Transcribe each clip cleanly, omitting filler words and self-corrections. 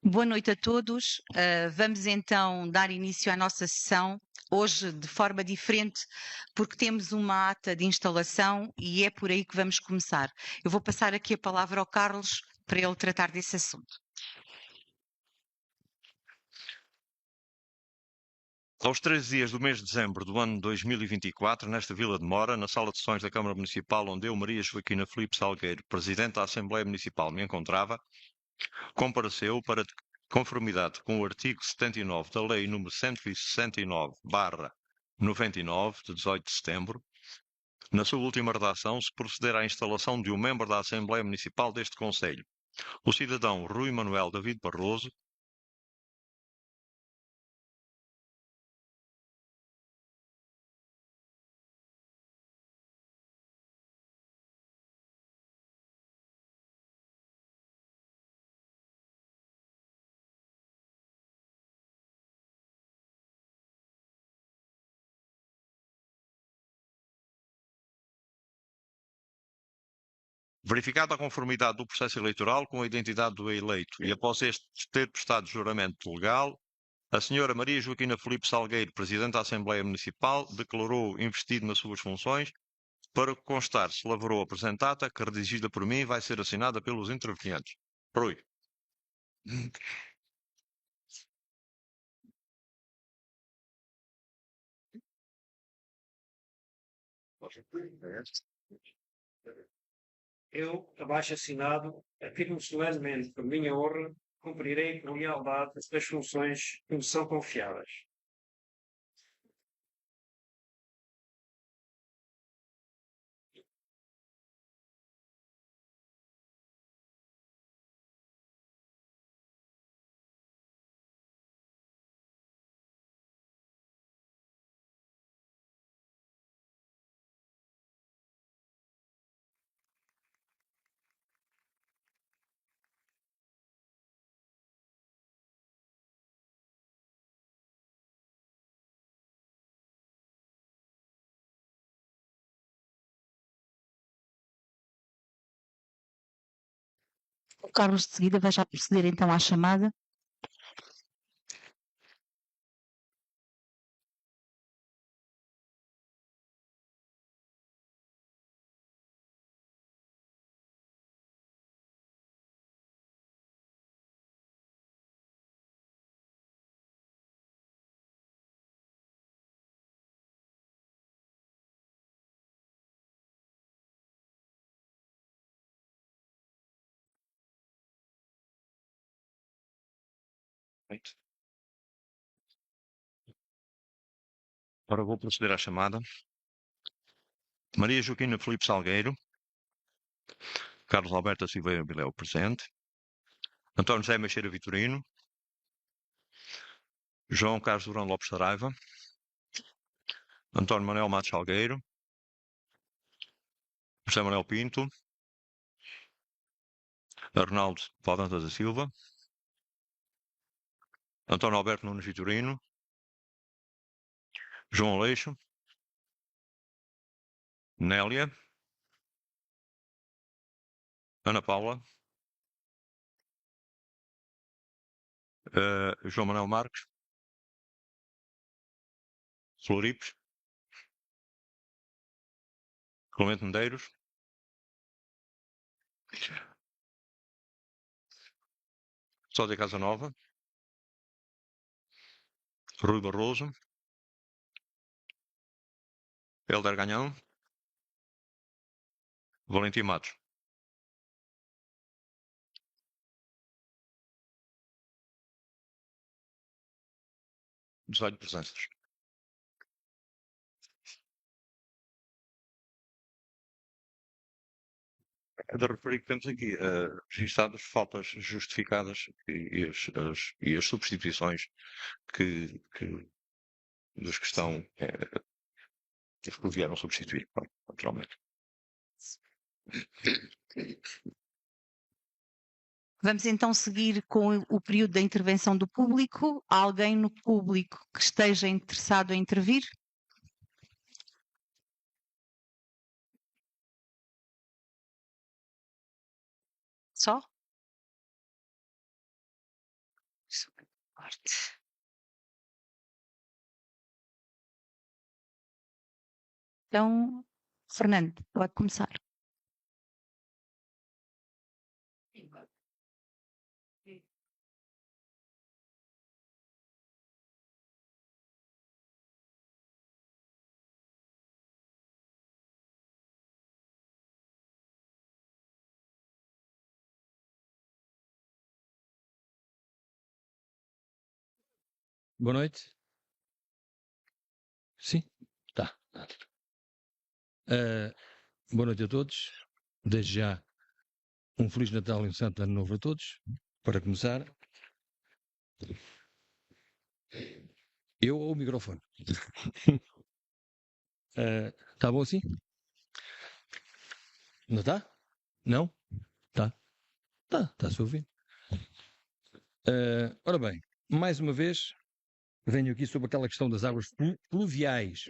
Boa noite a todos. Vamos então dar início à nossa sessão, hoje de forma diferente, porque temos uma ata de instalação e é por aí que vamos começar. Eu vou passar aqui a palavra ao Carlos para ele tratar desse assunto. Aos 13 dias do mês de dezembro do ano 2024, nesta Vila de Mora, na sala de sessões da Câmara Municipal, onde eu, Maria Joaquina Filipe Salgueiro, Presidente da Assembleia Municipal, me encontrava, compareceu para, de conformidade com o artigo 79 da Lei nº 169/99, de 18 de setembro, na sua última redação, se proceder à instalação de um membro da Assembleia Municipal deste Conselho, o cidadão Rui Manuel David Barroso, verificada a conformidade do processo eleitoral com a identidade do eleito e após este ter prestado juramento legal, a senhora Maria Joaquina Filipe Salgueiro, Presidente da Assembleia Municipal, declarou investido nas suas funções. Para constar, se lavrou a presente ata, que redigida por mim vai ser assinada pelos intervenientes. Rui. Eu, abaixo assinado, afirmo solenemente, por minha honra, cumprirei com lealdade as funções que me são confiadas. O Carlos de seguida vai já proceder então à chamada. Agora vou proceder à chamada. Maria Joaquina Filipe Salgueiro. Carlos Alberto Silveira Viléu, presente. António José Meixeira Vitorino. João Carlos Durão Lopes Saraiva. António Manuel Matos Salgueiro. José Manuel Pinto. Arnaldo Valdanza da Silva. António Alberto Nunes Vitorino. João Aleixo. Nélia. Ana Paula. João Manuel Marques. Floripes. Clemente Medeiros. Sódia Casanova. Rui Barroso. Helder Ganhão. Valentim Matos. 18 presenças. É de referir que temos aqui registadas faltas justificadas e as substituições dos que estão que vieram substituir, naturalmente. Vamos então seguir com o período da intervenção do público. Há alguém no público que esteja interessado em intervir? Só? parte. Então, Fernando, pode começar. Boa noite. Sim? Tá. Boa noite a todos. Desde já, um Feliz Natal e um Santo Ano Novo a todos. Para começar, eu ou o microfone? Tá bom assim? Não está? Não? Tá. Está-se a ouvir. Ora bem, mais uma vez, venho aqui sobre aquela questão das águas pluviais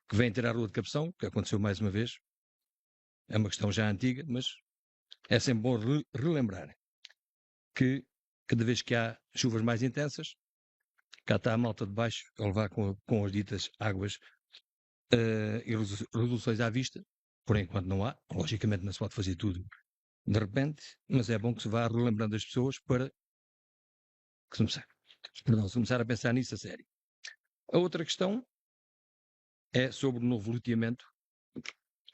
que vêm ter à Rua de Capção, que aconteceu mais uma vez. É uma questão já antiga, mas é sempre bom relembrar que cada vez que há chuvas mais intensas, cá está a malta de baixo a levar com as ditas águas e resoluções à vista. Por enquanto não há. Logicamente não se pode fazer tudo de repente, mas é bom que se vá relembrando as pessoas para que se começar a pensar nisso a sério. A outra questão é sobre o novo loteamento,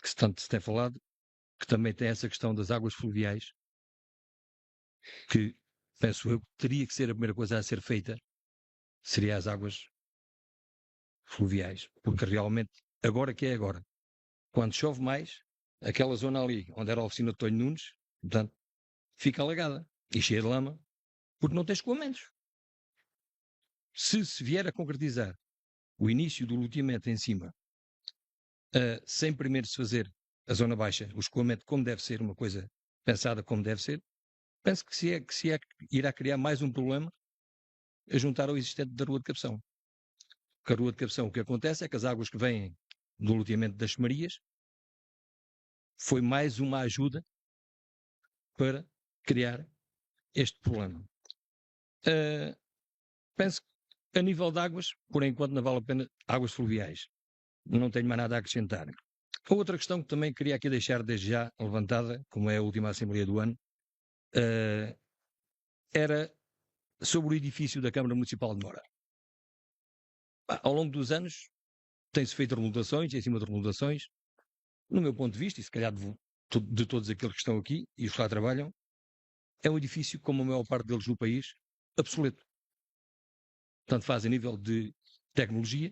que tanto se tem falado, que também tem essa questão das águas fluviais, que, penso eu, teria que ser a primeira coisa a ser feita, seria as águas fluviais, porque realmente, agora que é agora, quando chove mais, aquela zona ali, onde era a oficina de Tonho Nunes, portanto, fica alagada e cheia de lama, porque não tem escoamentos. Se vier a concretizar o início do loteamento em cima, sem primeiro se fazer a zona baixa, o escoamento como deve ser, uma coisa pensada como deve ser, penso que irá criar mais um problema a juntar ao existente da Rua de Capção. Porque a Rua de Capção, o que acontece é que as águas que vêm do loteamento das Marias foi mais uma ajuda para criar este problema. Penso que a nível de águas, por enquanto não vale a pena, águas fluviais. Não tenho mais nada a acrescentar. Outra questão que também queria aqui deixar desde já levantada, como é a última Assembleia do ano, era sobre o edifício da Câmara Municipal de Mora. Ao longo dos anos tem-se feito remodelações, em cima de remodelações. No meu ponto de vista, e se calhar de todos aqueles que estão aqui e os que lá trabalham, é um edifício, como a maior parte deles no país, obsoleto. Tanto faz a nível de tecnologia,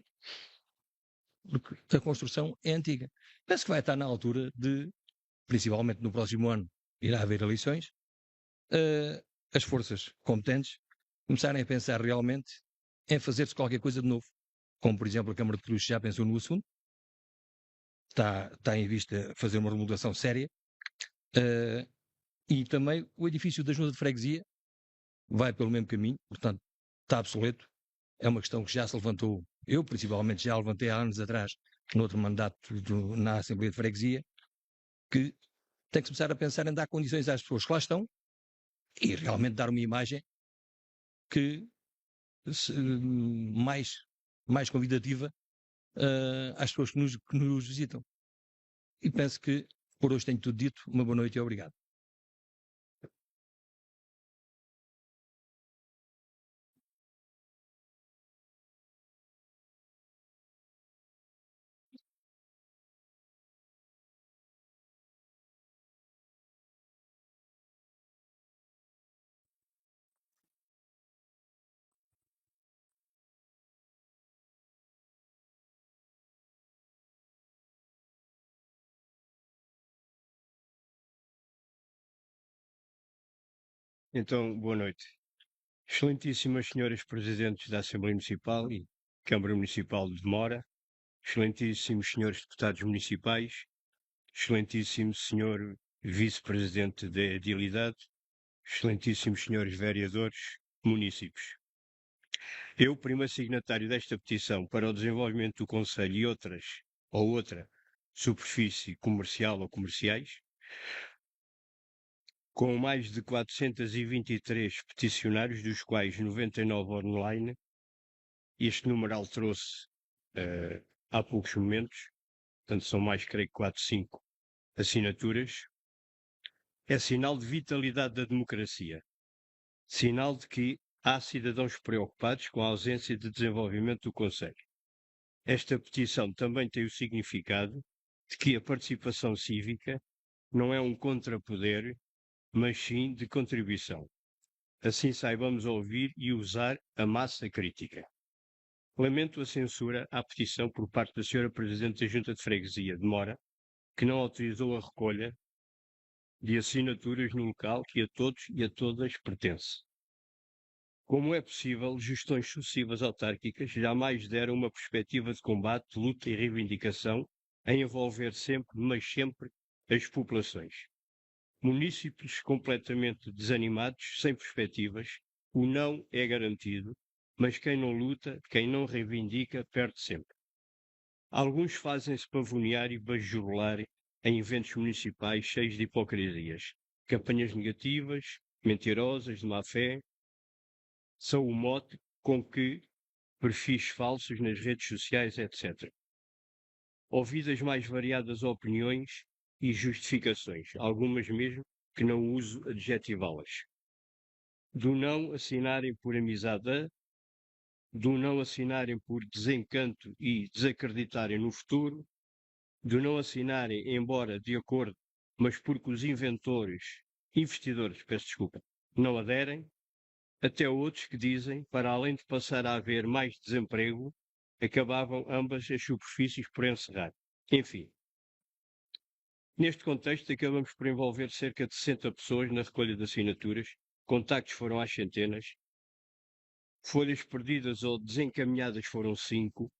porque a construção é antiga. Penso que vai estar na altura de, principalmente no próximo ano, irá haver eleições, as forças competentes começarem a pensar realmente em fazer-se qualquer coisa de novo. Como, por exemplo, a Câmara de Cruz já pensou no assunto, está em vista fazer uma remodelação séria, e também o edifício da Junta de Freguesia vai pelo mesmo caminho, portanto, está obsoleto. É uma questão que já se levantou, eu principalmente já levantei há anos atrás, no outro mandato na Assembleia de Freguesia, que tem que começar a pensar em dar condições às pessoas que lá estão e realmente dar uma imagem que mais convidativa às pessoas que nos visitam. E penso que por hoje tenho tudo dito. Uma boa noite e obrigado. Então, boa noite. Excelentíssimas senhoras Presidentes da Assembleia Municipal e Câmara Municipal de Mora, excelentíssimos senhores Deputados Municipais, excelentíssimo senhor Vice-Presidente da Edilidade, excelentíssimos senhores Vereadores, munícipes. Eu, primeiro signatário desta petição para o desenvolvimento do Conselho e outra superfície comercial ou comerciais, com mais de 423 peticionários, dos quais 99 online. Este número alterou-se há poucos momentos, portanto são mais, creio que 4, 5 assinaturas. É sinal de vitalidade da democracia, sinal de que há cidadãos preocupados com a ausência de desenvolvimento do Conselho. Esta petição também tem o significado de que a participação cívica não é um contrapoder, mas sim de contribuição. Assim saibamos ouvir e usar a massa crítica. Lamento a censura à petição por parte da Sra. Presidente da Junta de Freguesia de Mora, que não autorizou a recolha de assinaturas no local que a todos e a todas pertence. Como é possível, gestões sucessivas autárquicas jamais deram uma perspectiva de combate, luta e reivindicação em envolver sempre, mas sempre, as populações. Munícipes completamente desanimados, sem perspectivas, o não é garantido, mas quem não luta, quem não reivindica, perde sempre. Alguns fazem-se pavonear e bajular em eventos municipais cheios de hipocrisias, campanhas negativas, mentirosas, de má fé, são o mote com que perfis falsos nas redes sociais, etc. Ouvidas mais variadas opiniões e justificações, algumas mesmo que não uso adjetivá-las. Do não assinarem por amizade, do não assinarem por desencanto e desacreditarem no futuro, do não assinarem, embora de acordo, mas porque os investidores, peço desculpa, não aderem, até outros que dizem, para além de passar a haver mais desemprego, acabavam ambas as superfícies por encerrar. Enfim, neste contexto, acabamos por envolver cerca de 60 pessoas na recolha de assinaturas, contactos foram às centenas, folhas perdidas ou desencaminhadas foram 5,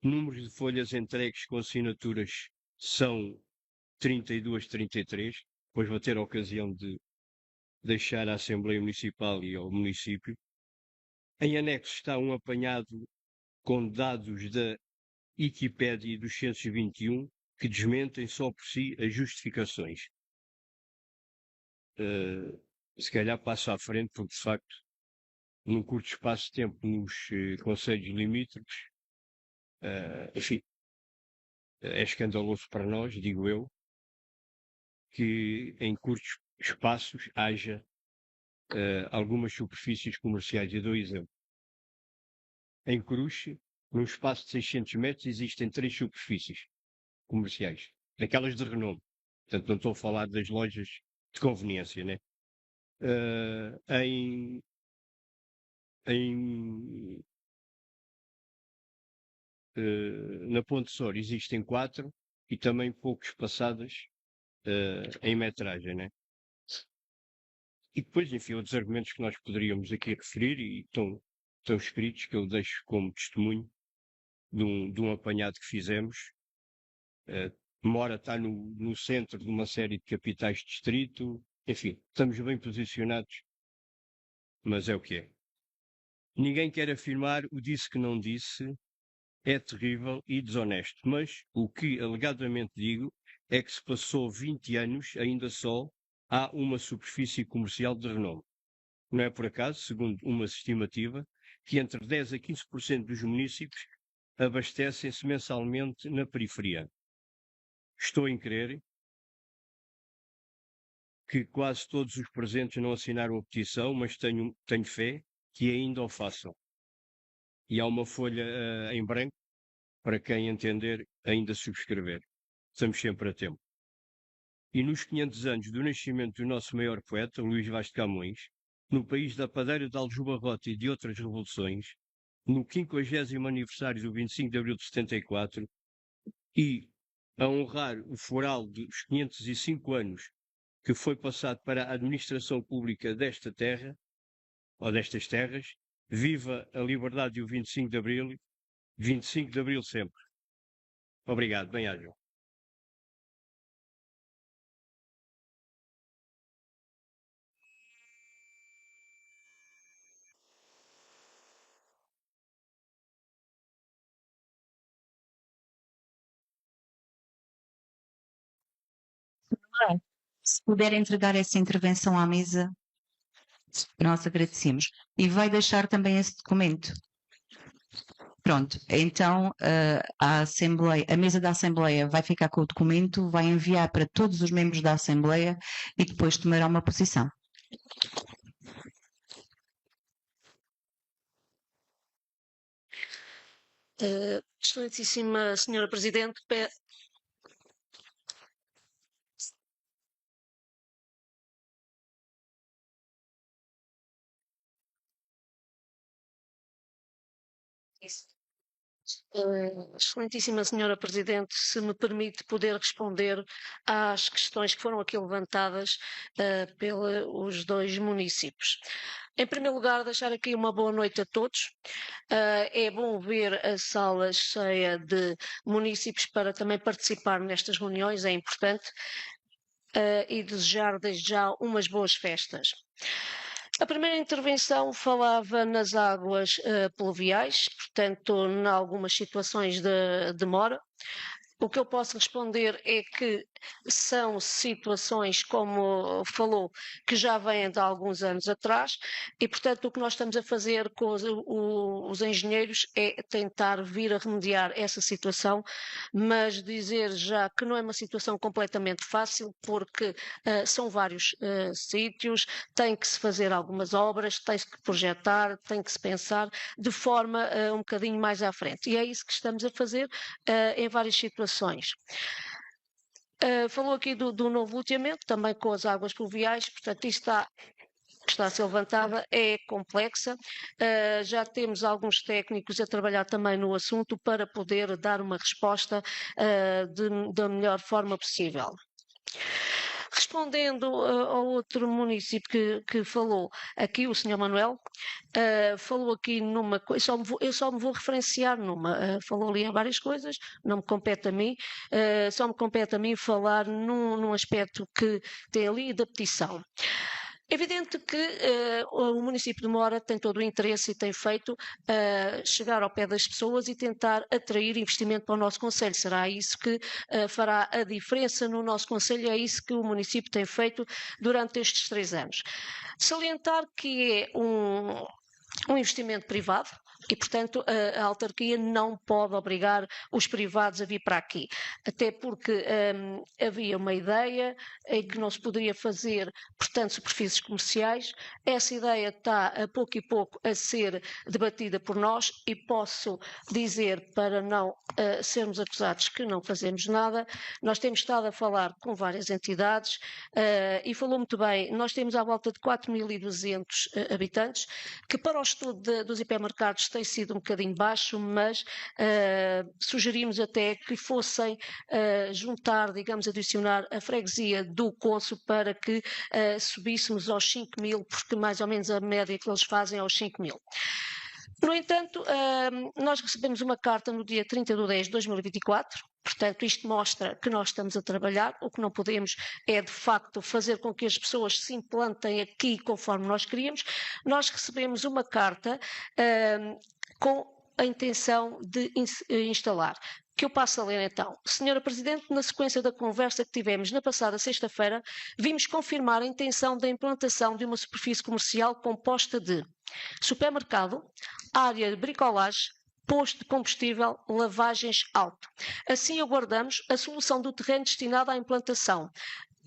números de folhas entregues com assinaturas são 32, 33, depois vou ter a ocasião de deixar a Assembleia Municipal e ao município. Em anexo está um apanhado com dados da Wikipédia e do Censo 21 que desmentem só por si as justificações. Se calhar passo à frente, porque de facto, num curto espaço de tempo nos concelhos limítrofes, enfim, é escandaloso para nós, digo eu, que em curtos espaços haja algumas superfícies comerciais. Eu dou exemplo. Em Coruche, num espaço de 600 metros, existem 3 superfícies comerciais, daquelas de renome. Portanto, não estou a falar das lojas de conveniência, né? Na Ponte Sor existem 4 e também pouco espaçadas em metragem, né? E depois, enfim, outros argumentos que nós poderíamos aqui referir e estão escritos, que eu deixo como testemunho de um apanhado que fizemos. Mora está no centro de uma série de capitais de distrito. Enfim, estamos bem posicionados, mas é o que é. Ninguém quer afirmar o disse que não disse, é terrível e desonesto, mas o que alegadamente digo é que se passou 20 anos, ainda só há uma superfície comercial de renome. Não é por acaso, segundo uma estimativa, que entre 10 a 15% dos municípios abastecem-se mensalmente na periferia. Estou em crer que quase todos os presentes não assinaram a petição, mas tenho fé que ainda o façam. E há uma folha em branco, para quem entender, ainda subscrever. Estamos sempre a tempo. E nos 500 anos do nascimento do nosso maior poeta, Luís Vaz de Camões, no país da padeira de Aljubarrota e de outras revoluções, no 50º aniversário do 25 de abril de 74, e a honrar o foral dos 505 anos que foi passado para a administração pública desta terra, ou destas terras, viva a liberdade e o 25 de abril, 25 de abril sempre. Obrigado, bem-ajam. Se puder entregar essa intervenção à mesa, nós agradecemos. E vai deixar também esse documento. Pronto, então a mesa da Assembleia vai ficar com o documento, vai enviar para todos os membros da Assembleia e depois tomará uma posição. Excelentíssima Senhora Presidente, Excelentíssima Senhora Presidente, se me permite poder responder às questões que foram aqui levantadas pelos dois municípios. Em primeiro lugar, deixar aqui uma boa noite a todos. É bom ver a sala cheia de municípios para também participar nestas reuniões, é importante, e desejar desde já umas boas festas. A primeira intervenção falava nas águas pluviais, portanto, em algumas situações de demora. O que eu posso responder é que são situações, como falou, que já vêm de alguns anos atrás e, portanto, o que nós estamos a fazer com os engenheiros é tentar vir a remediar essa situação, mas dizer já que não é uma situação completamente fácil, porque são vários sítios, tem que se fazer algumas obras, tem-se que projetar, tem que se pensar de forma um bocadinho mais à frente. E é isso que estamos a fazer em várias situações. Falou aqui do novo loteamento, também com as águas pluviais, portanto, isto está a ser levantada, é complexa. Já temos alguns técnicos a trabalhar também no assunto para poder dar uma resposta da melhor forma possível. Respondendo ao outro município que falou, aqui o Sr. Manuel, falou aqui numa coisa, eu só me vou referenciar numa, falou ali em várias coisas, não me compete a mim, só me compete a mim falar num aspecto que tem ali da petição. É evidente que o município de Mora tem todo o interesse e tem feito chegar ao pé das pessoas e tentar atrair investimento para o nosso concelho. Será isso que fará a diferença no nosso concelho, é isso que o município tem feito durante estes 3 anos. Salientar que é um investimento privado e, portanto, a autarquia não pode obrigar os privados a vir para aqui, até porque havia uma ideia em que não se poderia fazer, portanto, superfícies comerciais. Essa ideia está a pouco e pouco a ser debatida por nós e posso dizer, para não sermos acusados que não fazemos nada, nós temos estado a falar com várias entidades e falou muito bem, nós temos à volta de 4.200 habitantes, que para o estudo dos hipermercados tem sido um bocadinho baixo, mas sugerimos até que fossem juntar, digamos, adicionar a freguesia do Conso para que subíssemos aos 5.000, porque mais ou menos a média que eles fazem é aos 5.000. No entanto, nós recebemos uma carta no dia 30/10/2024, portanto isto mostra que nós estamos a trabalhar, o que não podemos é de facto fazer com que as pessoas se implantem aqui conforme nós queríamos. Nós recebemos uma carta com a intenção de instalar, que eu passo a ler então. Senhora Presidente, na sequência da conversa que tivemos na passada sexta-feira, vimos confirmar a intenção da implantação de uma superfície comercial composta de supermercado, área de bricolagem, posto de combustível, lavagens alto. Assim aguardamos a solução do terreno destinado à implantação.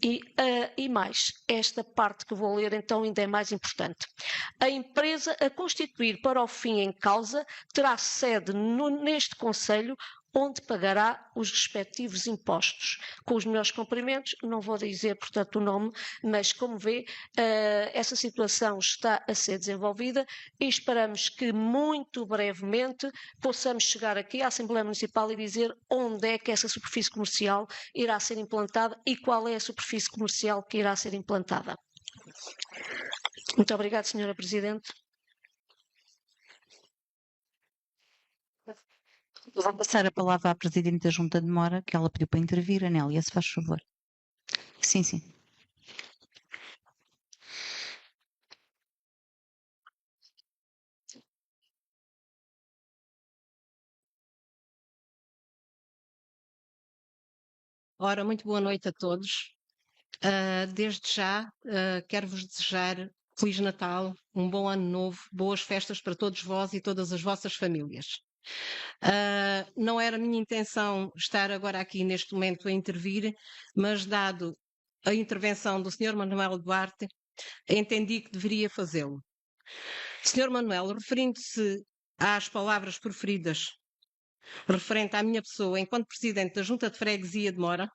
E mais, esta parte que vou ler então ainda é mais importante. A empresa a constituir para o fim em causa terá sede neste Concelho, onde pagará os respectivos impostos. Com os melhores cumprimentos, não vou dizer, portanto, o nome, mas como vê, essa situação está a ser desenvolvida e esperamos que muito brevemente possamos chegar aqui à Assembleia Municipal e dizer onde é que essa superfície comercial irá ser implantada e qual é a superfície comercial que irá ser implantada. Muito obrigada, Senhora Presidente. Vou passar a palavra à Presidente da Junta de Mora, que ela pediu para intervir. Anélia, se faz favor. Sim, sim. Ora, muito boa noite a todos. Desde já, quero-vos desejar Feliz Natal, um bom ano novo, boas festas para todos vós e todas as vossas famílias. Não era minha intenção estar agora aqui neste momento a intervir, mas dado a intervenção do Sr. Manuel Duarte, entendi que deveria fazê-lo. Sr. Manuel, referindo-se às palavras proferidas referente à minha pessoa enquanto Presidente da Junta de Freguesia de Mora,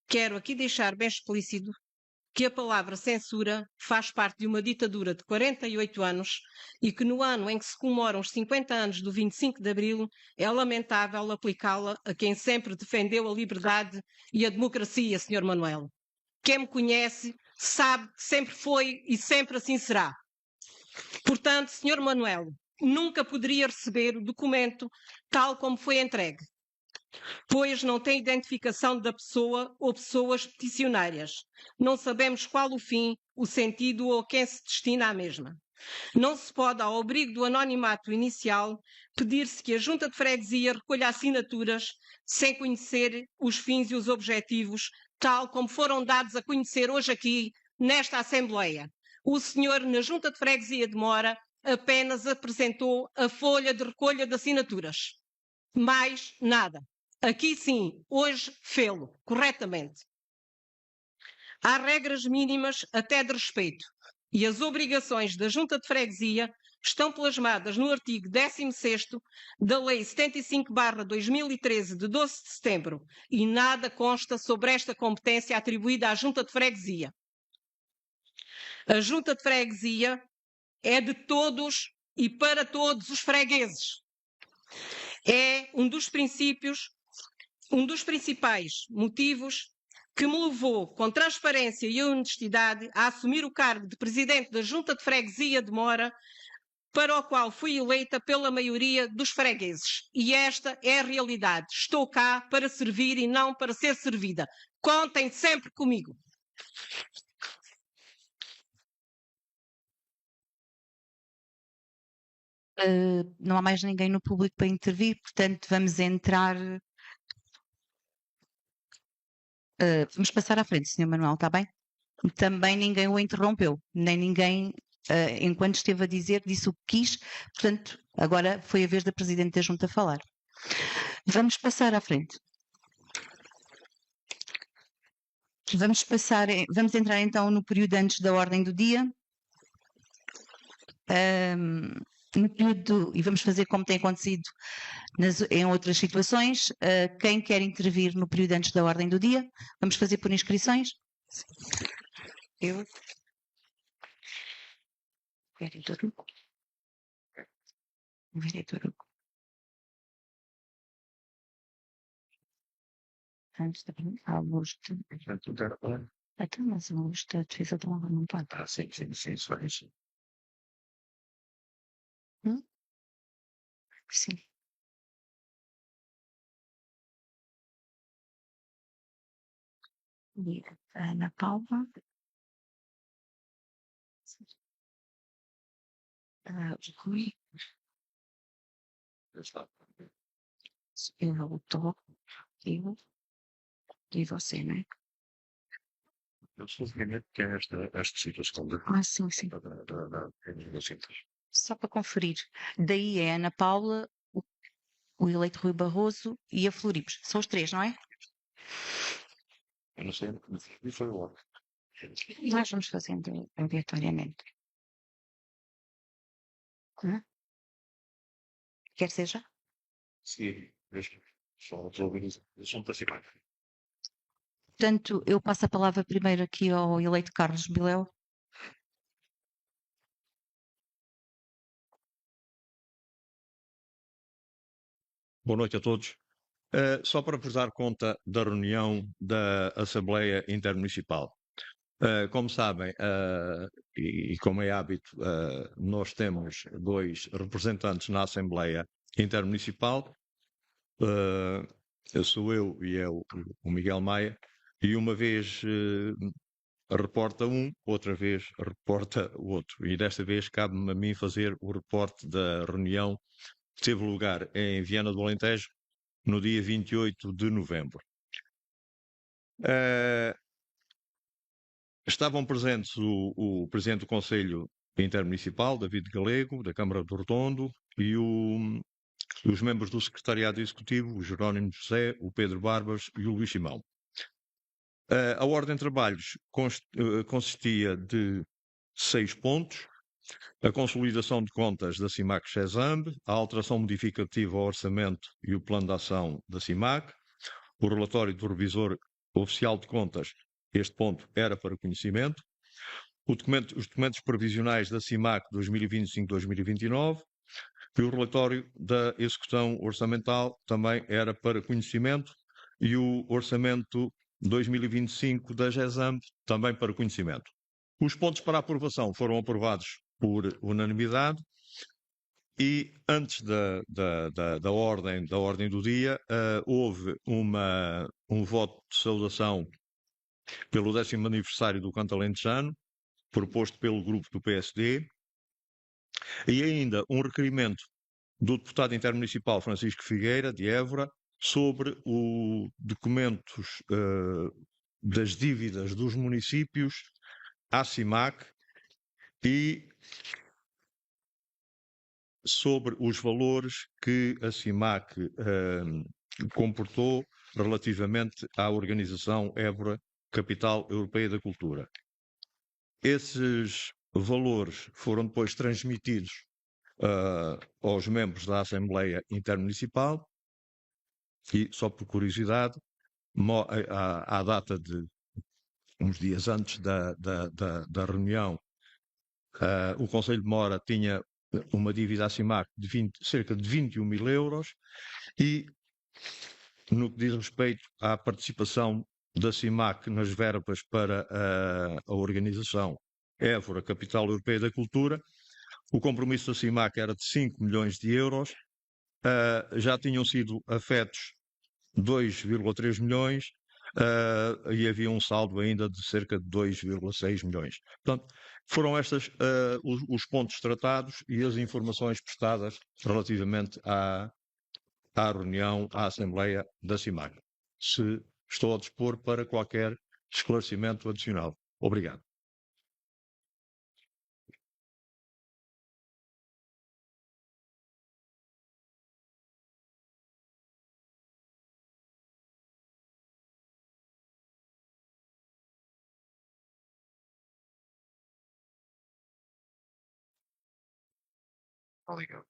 quero aqui deixar bem explícito que a palavra censura faz parte de uma ditadura de 48 anos e que no ano em que se comemoram os 50 anos do 25 de Abril é lamentável aplicá-la a quem sempre defendeu a liberdade e a democracia, Sr. Manuel. Quem me conhece sabe que sempre foi e sempre assim será. Portanto, Sr. Manuel, nunca poderia receber o documento tal como foi entregue, pois não tem identificação da pessoa ou pessoas peticionárias. Não sabemos qual o fim, o sentido ou a quem se destina a mesma. Não se pode, ao abrigo do anonimato inicial, pedir-se que a Junta de Freguesia recolha assinaturas sem conhecer os fins e os objetivos, tal como foram dados a conhecer hoje aqui, nesta Assembleia. O senhor, na Junta de Freguesia de Mora, apenas apresentou a folha de recolha de assinaturas. Mais nada. Aqui sim, hoje fê-lo, corretamente. Há regras mínimas até de respeito e as obrigações da Junta de Freguesia estão plasmadas no artigo 16º da Lei 75/2013 de 12 de setembro e nada consta sobre esta competência atribuída à Junta de Freguesia. A Junta de Freguesia é de todos e para todos os fregueses. É um dos principais motivos que me levou, com transparência e honestidade, a assumir o cargo de Presidente da Junta de Freguesia de Mora, para o qual fui eleita pela maioria dos fregueses. E esta é a realidade. Estou cá para servir e não para ser servida. Contem sempre comigo. Não há mais ninguém no público para intervir, portanto vamos entrar. Vamos passar à frente, Sr. Manuel, está bem? Também ninguém o interrompeu, nem ninguém, enquanto esteve a dizer, disse o que quis, portanto, agora foi a vez da Presidente da Junta falar. Vamos passar à frente. Vamos entrar então no período antes da ordem do dia. No período, e vamos fazer como tem acontecido em outras situações. Quem quer intervir no período antes da ordem do dia? Vamos fazer por inscrições? Eu. Vereador Hugo. Vereador Hugo. Antes da Augusto. Então, mas a Augusto, a defesa da honra não pode. Sim, isso é isso. Sim. E a Ana Paula. O Rui. Eu estou. Eu. E você, não é? Eu sou obviamente que é esta situação de. Sim, sim. Só para conferir. Daí é a Ana Paula, o eleito Rui Barroso e a Floribes. São os três, não é? Eu não sei, e foi o outro. Nós vamos fazendo aleatoriamente. Quer seja? Sim, só são participantes. Portanto, eu passo a palavra primeiro aqui ao eleito Carlos Bileu. Boa noite a todos. Só para vos dar conta da reunião da Assembleia Intermunicipal. Como sabem, e como é hábito, nós temos 2 representantes na Assembleia Intermunicipal. Sou eu e é o Miguel Maia. E uma vez reporta um, outra vez reporta o outro. E desta vez cabe-me a mim fazer o reporte da reunião que teve lugar em Viana do Alentejo no dia 28 de novembro. Estavam presentes o Presidente do Conselho Intermunicipal, David Galego, da Câmara do Redondo, e os membros do Secretariado Executivo, o Jerónimo José, o Pedro Barbas e o Luís Simão. A ordem de trabalhos consistia de 6 pontos: a consolidação de contas da CIMAC-CESAMB, a alteração modificativa ao orçamento e o plano de ação da CIMAC, o relatório do revisor oficial de contas, este ponto era para conhecimento, os documentos previsionais da CIMAC 2025-2029 e o relatório da execução orçamental também era para conhecimento, e o orçamento 2025 da GESAMB também para conhecimento. Os pontos para aprovação foram aprovados por unanimidade e antes da ordem do dia houve um voto de saudação pelo 10º aniversário do Canto Alentejano, proposto pelo grupo do PSD, e ainda um requerimento do deputado intermunicipal Francisco Figueira, de Évora, sobre os documentos das dívidas dos municípios à CIMAC e sobre os valores que a CIMAC comportou relativamente à organização Évora Capital Europeia da Cultura. Esses valores foram depois transmitidos aos membros da Assembleia Intermunicipal e, só por curiosidade, à data de uns dias antes da reunião, o Conselho de Mora tinha uma dívida à CIMAC de cerca de 21 mil euros e, no que diz respeito à participação da CIMAC nas verbas para a organização Évora Capital Europeia da Cultura, o compromisso da CIMAC era de 5 milhões de euros, já tinham sido afetos 2,3 milhões e havia um saldo ainda de cerca de 2,6 milhões. Portanto, foram estes os pontos tratados e as informações prestadas relativamente à reunião, à Assembleia da CIMAC. Se estou a dispor para qualquer esclarecimento adicional. Obrigado. Obrigado.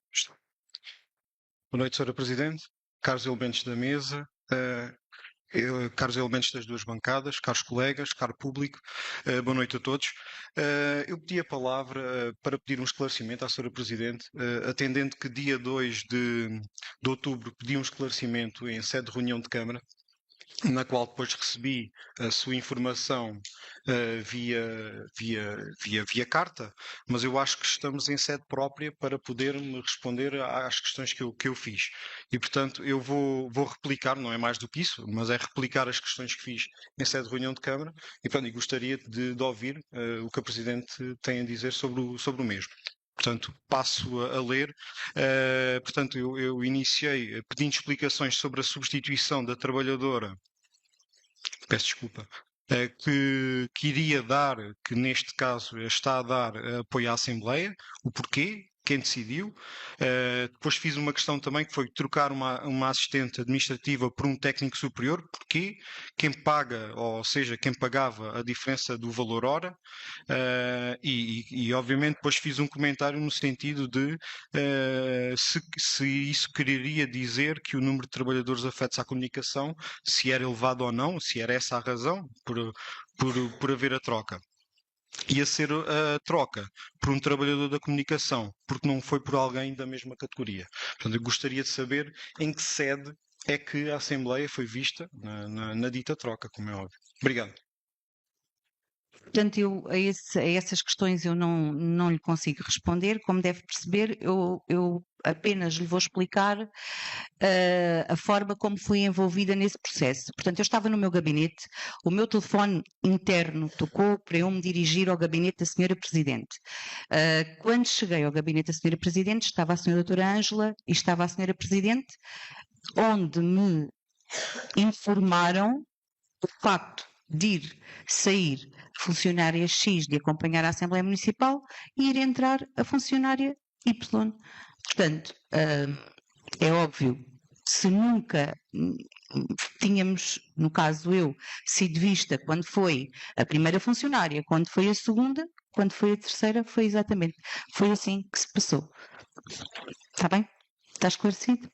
Boa noite, Sra. Presidente, caros elementos da mesa, caros elementos das duas bancadas, caros colegas, caro público, boa noite a todos. Eu pedi a palavra para pedir um esclarecimento à Sra. Presidente, atendendo que dia 2 de outubro pedi um esclarecimento em sede de reunião de Câmara, na qual depois recebi a sua informação via carta, mas eu acho que estamos em sede própria para poder-me responder às questões que eu fiz. E, portanto, eu vou replicar, não é mais do que isso, mas é replicar as questões que fiz em sede de reunião de Câmara e, portanto, gostaria de ouvir o que a Presidente tem a dizer sobre o mesmo. Portanto, passo a ler. Portanto, eu iniciei pedindo explicações sobre a substituição da trabalhadora, peço desculpa, que iria dar, que neste caso está a dar apoio à Assembleia, o porquê, quem decidiu. Depois fiz uma questão também que foi trocar uma assistente administrativa por um técnico superior, porquê, quem paga, ou seja, quem pagava a diferença do valor hora, e obviamente depois fiz um comentário no sentido de se isso quereria dizer que o número de trabalhadores afetos à comunicação, se era elevado ou não, se era essa a razão por haver a troca. Ia ser a troca por um trabalhador da comunicação, porque não foi por alguém da mesma categoria. Portanto, eu gostaria de saber em que sede é que a Assembleia foi vista na dita troca, como é óbvio. Obrigado. Portanto, a essas questões eu não lhe consigo responder. Como deve perceber, eu apenas lhe vou explicar a forma como fui envolvida nesse processo. Portanto, eu estava no meu gabinete, o meu telefone interno tocou para eu me dirigir ao gabinete da Sra. Presidente. Quando cheguei ao gabinete da Sra. Presidente, estava a Sra. Doutora Ângela e estava a Sra. Presidente, onde me informaram do facto de ir sair funcionária X de acompanhar a Assembleia Municipal e ir entrar a funcionária Y. Portanto, é óbvio, se nunca tínhamos, no caso eu, sido vista quando foi a primeira funcionária, quando foi a segunda, quando foi a terceira, foi exatamente, foi assim que se passou. Está bem? Está esclarecido?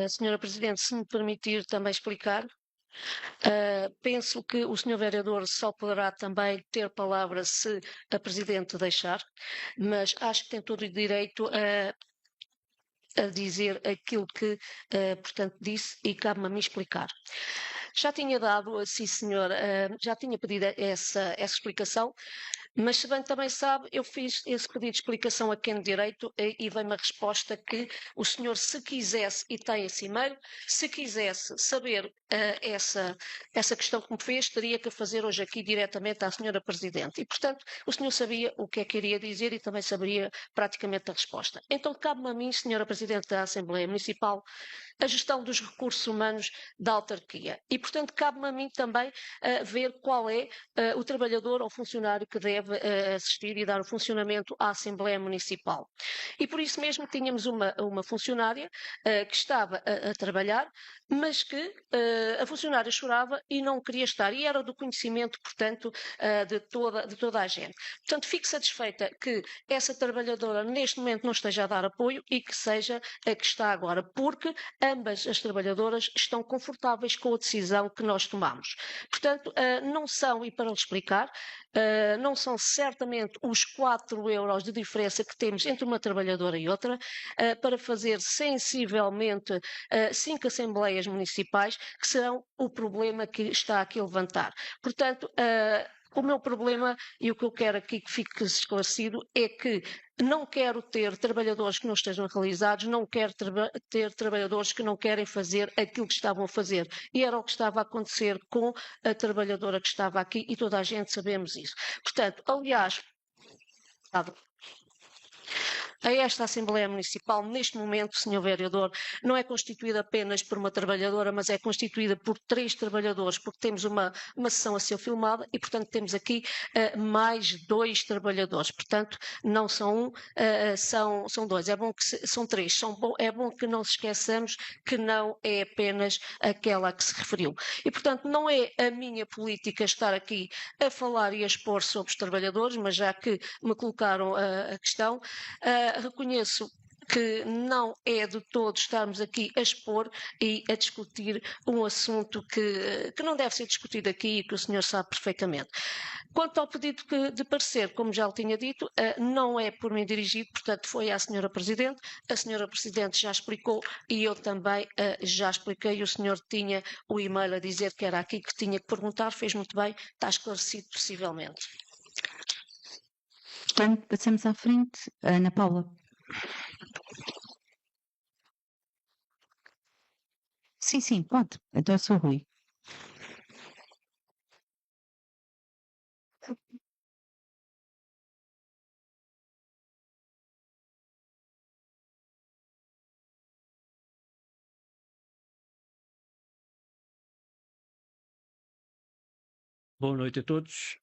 Senhora Presidente, se me permitir também explicar, penso que o Senhor Vereador só poderá também ter palavra se a Presidente deixar, mas acho que tem todo o direito a dizer aquilo que, portanto, disse e cabe-me a mim explicar. Já tinha dado, sim senhor, já tinha pedido essa explicação, mas se bem também sabe, eu fiz esse pedido de explicação a quem de direito e veio-me a resposta que o senhor, se quisesse, e tem esse e-mail, se quisesse saber essa questão que me fez, teria que fazer hoje aqui diretamente à senhora Presidente. E, portanto, o senhor sabia o que é que iria dizer e também saberia praticamente a resposta. Então, cabe-me a mim, senhora Presidente da Assembleia Municipal, a gestão dos recursos humanos da autarquia. E, portanto, cabe-me a mim também ver qual é o trabalhador ou funcionário que deve assistir e dar o funcionamento à Assembleia Municipal. E por isso mesmo tínhamos uma funcionária que estava a trabalhar, mas que a funcionária chorava e não queria estar. E era do conhecimento, portanto, de toda a gente. Portanto, fico satisfeita que essa trabalhadora neste momento não esteja a dar apoio e que seja a que está agora, porque ambas as trabalhadoras estão confortáveis com a decisão que nós tomamos. Portanto, não são, e para lhe explicar, não são certamente os 4 euros de diferença que temos entre uma trabalhadora e outra para fazer sensivelmente 5 assembleias municipais, que serão o problema que está aqui a levantar. Portanto, o meu problema e o que eu quero aqui que fique esclarecido é que não quero ter trabalhadores que não estejam realizados, não quero ter trabalhadores que não querem fazer aquilo que estavam a fazer. E era o que estava a acontecer com a trabalhadora que estava aqui e toda a gente sabemos isso. Portanto, aliás, a esta Assembleia Municipal, neste momento, Sr. Vereador, não é constituída apenas por uma trabalhadora, mas é constituída por 3 trabalhadores, porque temos uma sessão a ser filmada e, portanto, temos aqui mais 2 trabalhadores. Portanto, não são 1, são 2. É bom que são 3. É bom que não se esqueçamos que não é apenas aquela a que se referiu. E, portanto, não é a minha política estar aqui a falar e a expor sobre os trabalhadores, mas já que me colocaram a questão, reconheço que não é de todo estarmos aqui a expor e a discutir um assunto que não deve ser discutido aqui e que o senhor sabe perfeitamente. Quanto ao pedido de parecer, como já lhe tinha dito, não é por mim dirigido, portanto foi à senhora Presidente. A senhora Presidente já explicou e eu também já expliquei. O senhor tinha o e-mail a dizer que era aqui que tinha que perguntar, fez muito bem, está esclarecido possivelmente. Portanto, passamos à frente. Ana Paula. Sim, pode. Então eu sou Rui. Boa noite a todos.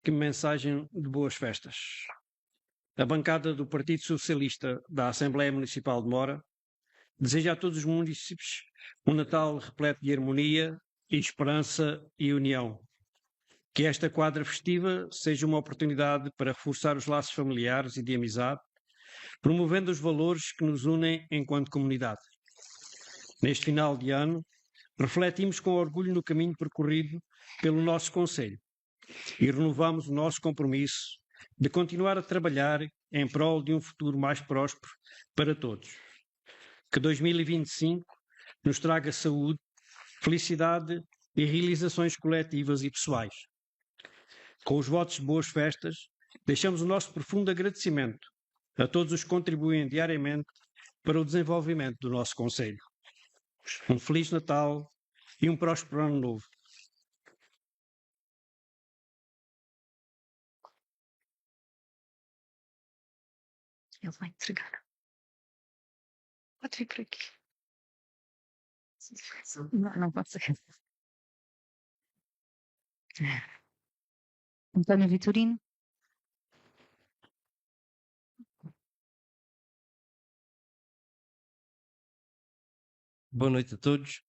Que mensagem de boas festas. A bancada do Partido Socialista da Assembleia Municipal de Mora deseja a todos os munícipes um Natal repleto de harmonia, e esperança e união. Que esta quadra festiva seja uma oportunidade para reforçar os laços familiares e de amizade, promovendo os valores que nos unem enquanto comunidade. Neste final de ano, refletimos com orgulho no caminho percorrido pelo nosso Conselho e renovamos o nosso compromisso de continuar a trabalhar em prol de um futuro mais próspero para todos. Que 2025 nos traga saúde, felicidade e realizações coletivas e pessoais. Com os votos de boas festas, deixamos o nosso profundo agradecimento a todos os que contribuem diariamente para o desenvolvimento do nosso Conselho. Um Feliz Natal e um próspero Ano Novo. Ele vai entregar. Pode vir por aqui. Não pode ser. António Vitorino. Boa noite a todos.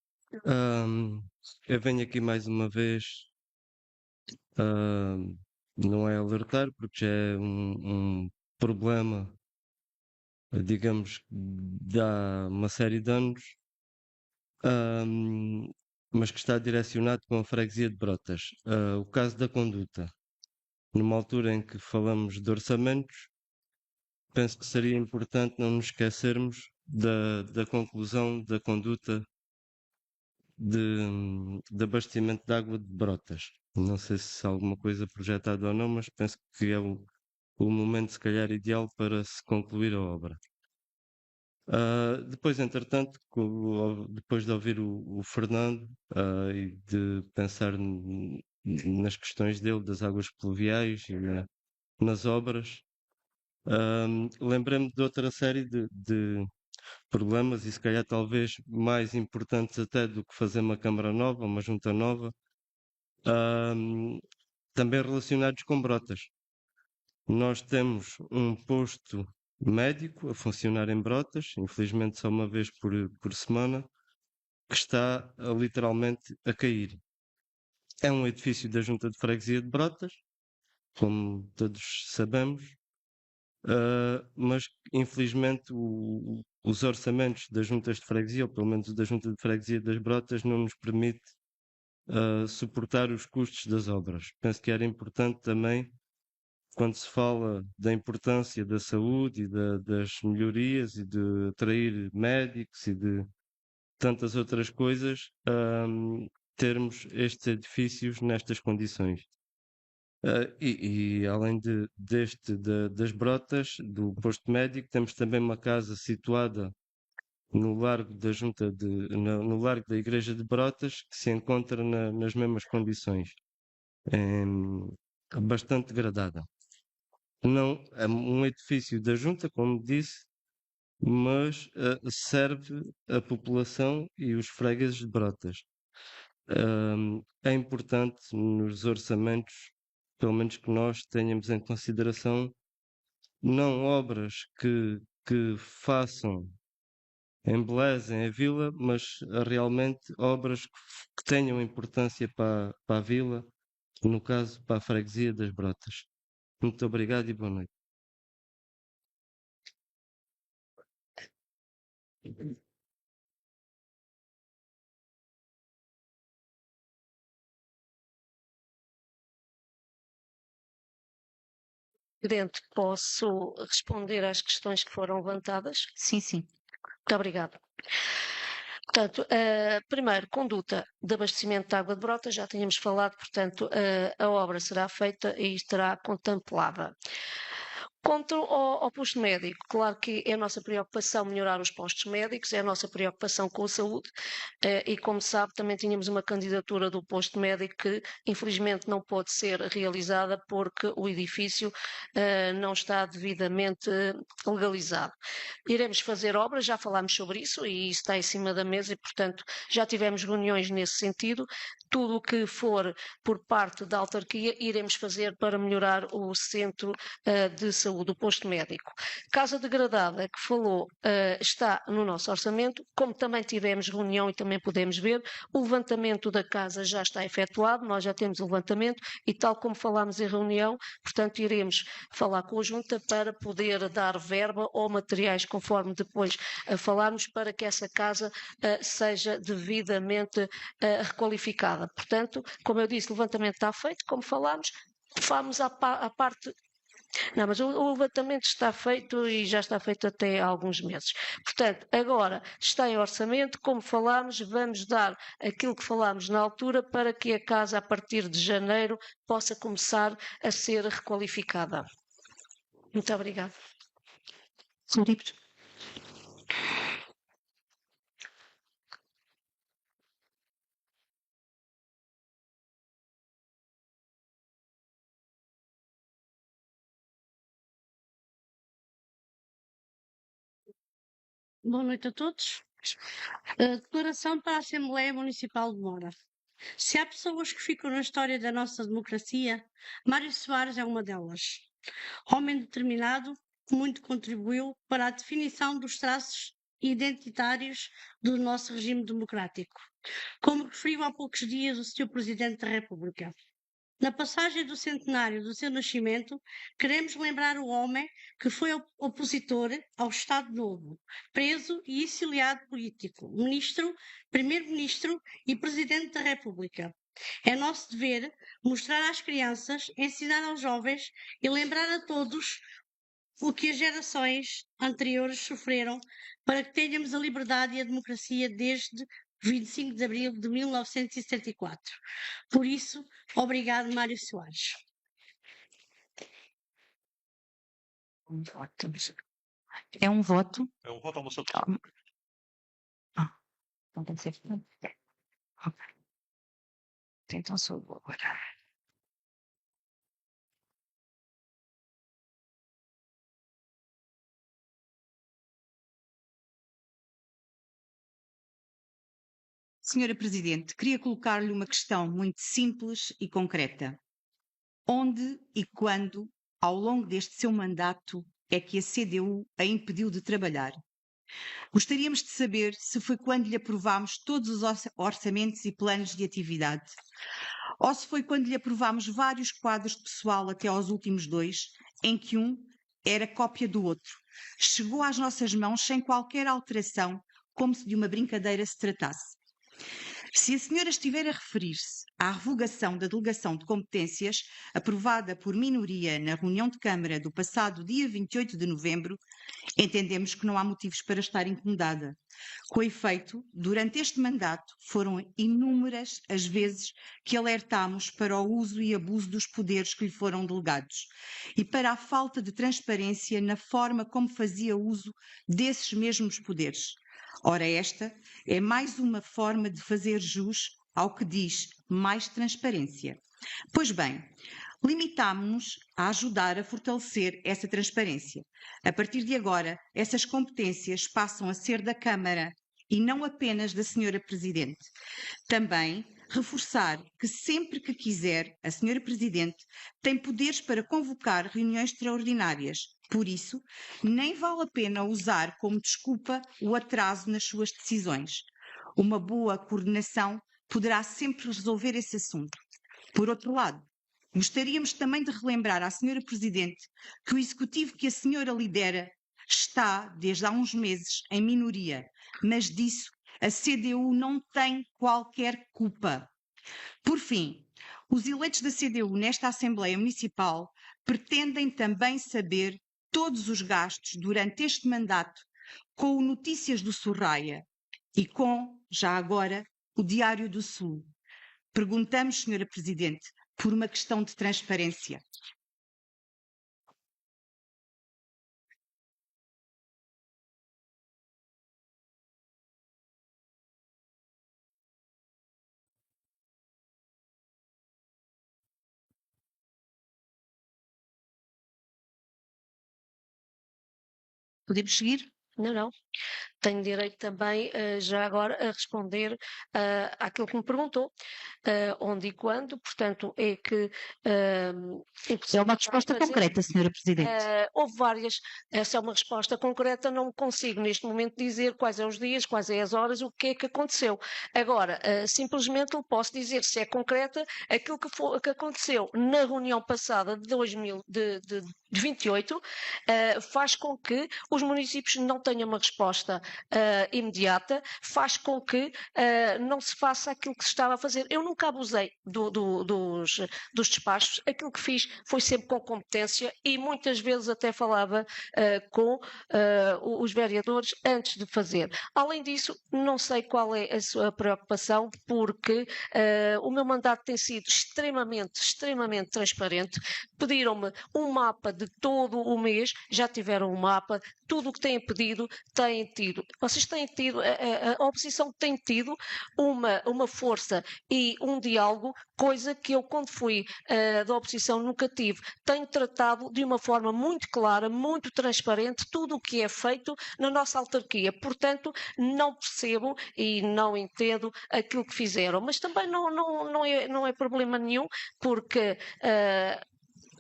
Eu venho aqui mais uma vez, não é alertar, porque já é um problema, digamos, que dá uma série de anos, mas que está direcionado com a freguesia de Brotas. O caso da conduta. Numa altura em que falamos de orçamentos, penso que seria importante não nos esquecermos da conclusão da conduta de abastecimento de água de Brotas. Não sei se há alguma coisa projetada ou não, mas penso que é o momento, se calhar, ideal para se concluir a obra. Depois, entretanto, depois de ouvir o Fernando e de pensar nas questões dele, das águas pluviais e nas obras, lembrei-me de outra série de problemas e se calhar talvez mais importantes até do que fazer uma Câmara nova, uma junta nova, também relacionados com Brotas. Nós temos um posto médico a funcionar em Brotas, infelizmente só uma vez por semana, que está literalmente a cair. É um edifício da Junta de Freguesia de Brotas, como todos sabemos, mas infelizmente os orçamentos das juntas de freguesia, ou pelo menos o da Junta de Freguesia das Brotas, não nos permite suportar os custos das obras. Penso que era importante também, quando se fala da importância da saúde e das melhorias e de atrair médicos e de tantas outras coisas, termos estes edifícios nestas condições. E além das Brotas, do posto médico, temos também uma casa situada no largo da no largo da Igreja de Brotas, que se encontra nas mesmas condições, bastante degradada. Não é um edifício da Junta, como disse, mas serve a população e os fregueses de Brotas. É importante nos orçamentos, pelo menos que nós tenhamos em consideração, não obras que façam, embelezem a vila, mas realmente obras que tenham importância para a vila, no caso para a freguesia das Brotas. Muito obrigado e boa noite. Presidente, posso responder às questões que foram levantadas? Sim, sim. Muito obrigada. Portanto, primeiro, conduta de abastecimento de água de Brotas, já tínhamos falado, portanto, a obra será feita e estará contemplada. Quanto ao posto médico, claro que é a nossa preocupação melhorar os postos médicos, é a nossa preocupação com a saúde e, como sabe, também tínhamos uma candidatura do posto médico que, infelizmente, não pode ser realizada porque o edifício não está devidamente legalizado. Iremos fazer obras, já falámos sobre isso e isso está em cima da mesa e, portanto, já tivemos reuniões nesse sentido. Tudo o que for por parte da autarquia iremos fazer para melhorar o centro de saúde, do posto médico. Casa degradada, que falou, está no nosso orçamento, como também tivemos reunião e também podemos ver, o levantamento da casa já está efetuado, nós já temos o levantamento e tal como falámos em reunião, portanto iremos falar com a Junta para poder dar verba ou materiais conforme depois falarmos para que essa casa seja devidamente requalificada. Portanto, como eu disse, o levantamento está feito, como falámos, vamos à parte Não, mas o levantamento está feito e já está feito até há alguns meses. Portanto, agora está em orçamento, como falámos, vamos dar aquilo que falámos na altura para que a casa, a partir de janeiro, possa começar a ser requalificada. Muito obrigada. Sr. Deputado. Boa noite a todos. Declaração para a Assembleia Municipal de Mora. Se há pessoas que ficam na história da nossa democracia, Mário Soares é uma delas. Homem determinado que muito contribuiu para a definição dos traços identitários do nosso regime democrático, como referiu há poucos dias o Sr. Presidente da República. Na passagem do centenário do seu nascimento, queremos lembrar o homem que foi opositor ao Estado Novo, preso e exiliado político, ministro, primeiro-ministro e presidente da República. É nosso dever mostrar às crianças, ensinar aos jovens e lembrar a todos o que as gerações anteriores sofreram para que tenhamos a liberdade e a democracia desde 25 de abril de 1974. Por isso, obrigado, Mário Soares. É um voto. É um voto ou uma só? Não tem que ser. Ok. Então sou eu agora. Senhora Presidente, queria colocar-lhe uma questão muito simples e concreta. Onde e quando, ao longo deste seu mandato, é que a CDU a impediu de trabalhar? Gostaríamos de saber se foi quando lhe aprovámos todos os orçamentos e planos de atividade, ou se foi quando lhe aprovámos vários quadros de pessoal até aos últimos 2, em que um era cópia do outro. Chegou às nossas mãos sem qualquer alteração, como se de uma brincadeira se tratasse. Se a senhora estiver a referir-se à revogação da delegação de competências aprovada por minoria na reunião de Câmara do passado dia 28 de novembro, entendemos que não há motivos para estar incomodada. Com efeito, durante este mandato foram inúmeras as vezes que alertámos para o uso e abuso dos poderes que lhe foram delegados e para a falta de transparência na forma como fazia uso desses mesmos poderes. Ora, esta é mais uma forma de fazer jus ao que diz mais transparência. Pois bem, limitámo-nos a ajudar a fortalecer essa transparência. A partir de agora, essas competências passam a ser da Câmara e não apenas da Senhora Presidente. Também reforçar que sempre que quiser, a Senhora Presidente tem poderes para convocar reuniões extraordinárias. Por isso, nem vale a pena usar como desculpa o atraso nas suas decisões. Uma boa coordenação poderá sempre resolver esse assunto. Por outro lado, gostaríamos também de relembrar à Senhora Presidente que o Executivo que a Senhora lidera está, desde há uns meses, em minoria, mas disso a CDU não tem qualquer culpa. Por fim, os eleitos da CDU nesta Assembleia Municipal pretendem também saber todos os gastos durante este mandato com o Notícias do Sorraia e com, já agora, o Diário do Sul. Perguntamos, Senhora Presidente, por uma questão de transparência. Podemos seguir? Não. Tenho direito também, já agora, a responder àquilo que me perguntou. Onde e quando, portanto, é que... É uma resposta concreta, Senhora Presidente. Houve várias. Essa é uma resposta concreta, não consigo neste momento dizer quais são os dias, quais são as horas, o que é que aconteceu. Agora, simplesmente eu posso dizer, se é concreta, aquilo que aconteceu na reunião passada de 28 faz com que os municípios não tenham uma resposta imediata, faz com que não se faça aquilo que se estava a fazer. Eu nunca abusei dos despachos, aquilo que fiz foi sempre com competência e muitas vezes até falava com os vereadores antes de fazer. Além disso, não sei qual é a sua preocupação, porque o meu mandato tem sido extremamente transparente. Pediram-me um mapa de todo o mês, já tiveram um mapa, tudo o que têm pedido, têm tido. Vocês têm tido, a oposição tem tido uma força e um diálogo, coisa que eu, quando fui da oposição, nunca tive. Tenho tratado de uma forma muito clara, muito transparente, tudo o que é feito na nossa autarquia. Portanto, não percebo e não entendo aquilo que fizeram. Mas também não é problema nenhum, porque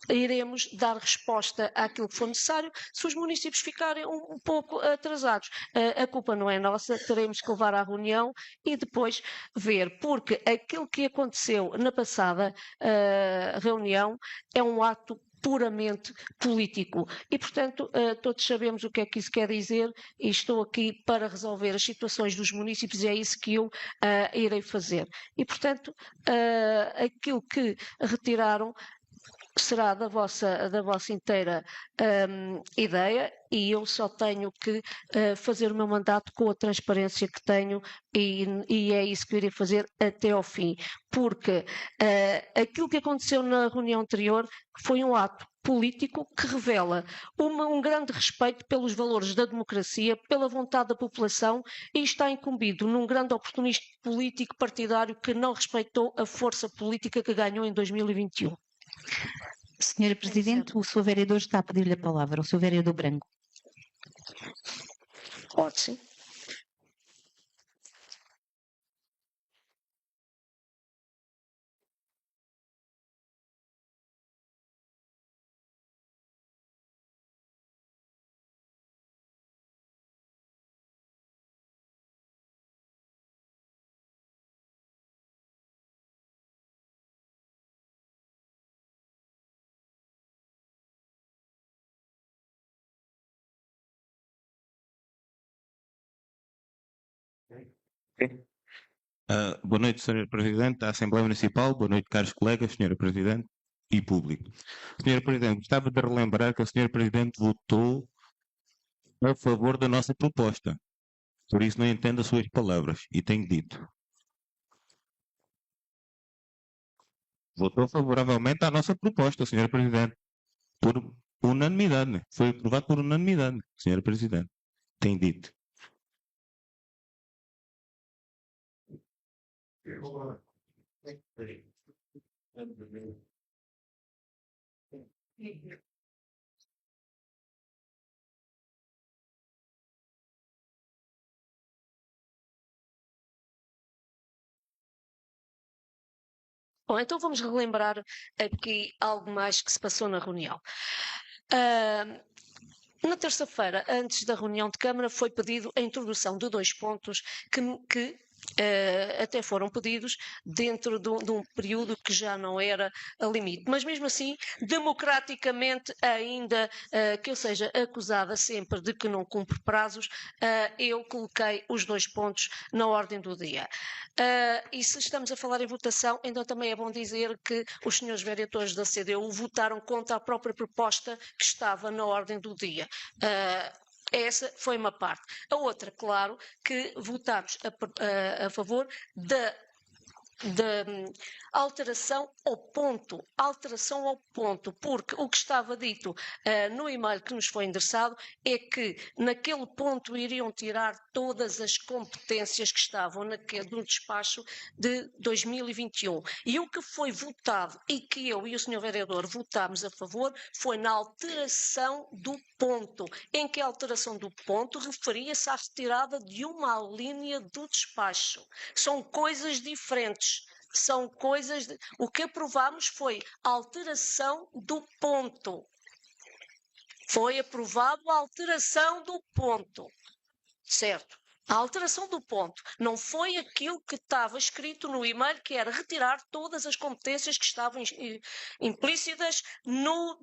iremos dar resposta àquilo que for necessário. Se os municípios ficarem um pouco atrasados, a culpa não é nossa, teremos que levar à reunião e depois ver, porque aquilo que aconteceu na passada reunião é um ato puramente político e, portanto, todos sabemos o que é que isso quer dizer e estou aqui para resolver as situações dos municípios e é isso que eu irei fazer. E, portanto, aquilo que retiraram será da vossa inteira ideia e eu só tenho que fazer o meu mandato com a transparência que tenho e é isso que eu irei fazer até ao fim, porque aquilo que aconteceu na reunião anterior foi um ato político que revela um grande respeito pelos valores da democracia, pela vontade da população e está incumbido num grande oportunismo político partidário que não respeitou a força política que ganhou em 2021. Senhora Presidente, o Sr. Vereador está a pedir-lhe a palavra, o Sr. Vereador Branco. Pode sim. Boa noite, Sr. Presidente da Assembleia Municipal, boa noite, caros colegas, Sra. Presidente e público. Sr. Presidente, gostava de relembrar que a Sra. Presidente votou a favor da nossa proposta, por isso não entendo as suas palavras, e tenho dito. Votou favoravelmente à nossa proposta, Sr. Presidente, por unanimidade, né? Foi aprovado por unanimidade, Sr. Presidente, tenho dito. Bom, então vamos relembrar aqui algo mais que se passou na reunião. Na terça-feira, antes da reunião de Câmara, foi pedido a introdução de 2 pontos que até foram pedidos dentro de um período que já não era a limite. Mas mesmo assim, democraticamente, ainda que eu seja acusada sempre de que não cumpre prazos, eu coloquei os 2 pontos na ordem do dia. E se estamos a falar em votação, então também é bom dizer que os senhores vereadores da CDU votaram contra a própria proposta que estava na ordem do dia. Essa foi uma parte. A outra, claro, que votámos a favor da alteração ao ponto, porque o que estava dito no e-mail que nos foi endereçado é que naquele ponto iriam tirar todas as competências que estavam no despacho de 2021. E o que foi votado e que eu e o Sr. Vereador votámos a favor foi na alteração do ponto, em que a alteração do ponto referia-se à retirada de uma linha do despacho. São coisas diferentes. São coisas... O que aprovámos foi a alteração do ponto. Foi aprovado a alteração do ponto. Certo? A alteração do ponto não foi aquilo que estava escrito no e-mail, que era retirar todas as competências que estavam implícitas no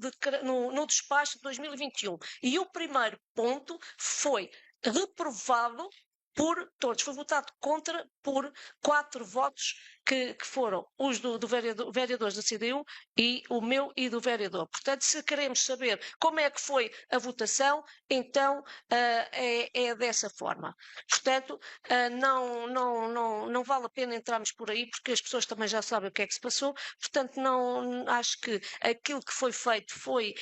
despacho de 2021. E o primeiro ponto foi reprovado por todos. Foi votado contra por 4 votos que foram os do vereadores da CDU e o meu e do vereador. Portanto, se queremos saber como é que foi a votação, então é dessa forma. Portanto, não vale a pena entrarmos por aí, porque as pessoas também já sabem o que é que se passou. Portanto, não acho que aquilo que foi feito foi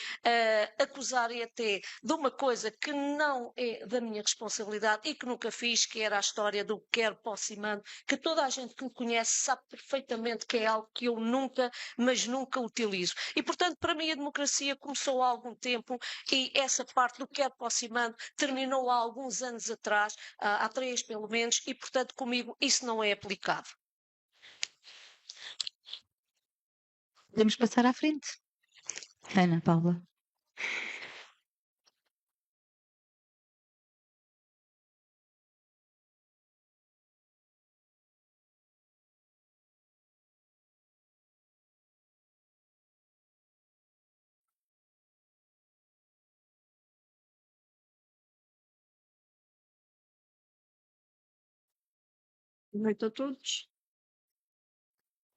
acusar até de uma coisa que não é da minha responsabilidade e que nunca fiz, que era a história do quero, posso e mando, que toda a gente que me conhece sabe perfeitamente que é algo que eu nunca, mas nunca utilizo. E, portanto, para mim a democracia começou há algum tempo e essa parte do quero, posso e mando terminou há alguns anos atrás, há 3 pelo menos, e, portanto, comigo isso não é aplicado. Podemos passar à frente. Ana Paula. Boa noite a todos.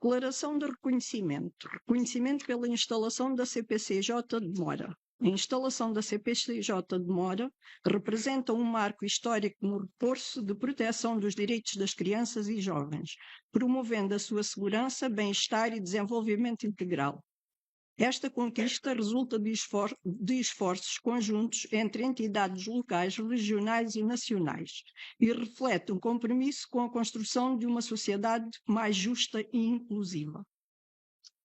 Declaração de reconhecimento. Reconhecimento pela instalação da CPCJ de Mora. A instalação da CPCJ de Mora representa um marco histórico no reforço de proteção dos direitos das crianças e jovens, promovendo a sua segurança, bem-estar e desenvolvimento integral. Esta conquista resulta de esforços conjuntos entre entidades locais, regionais e nacionais e reflete um compromisso com a construção de uma sociedade mais justa e inclusiva.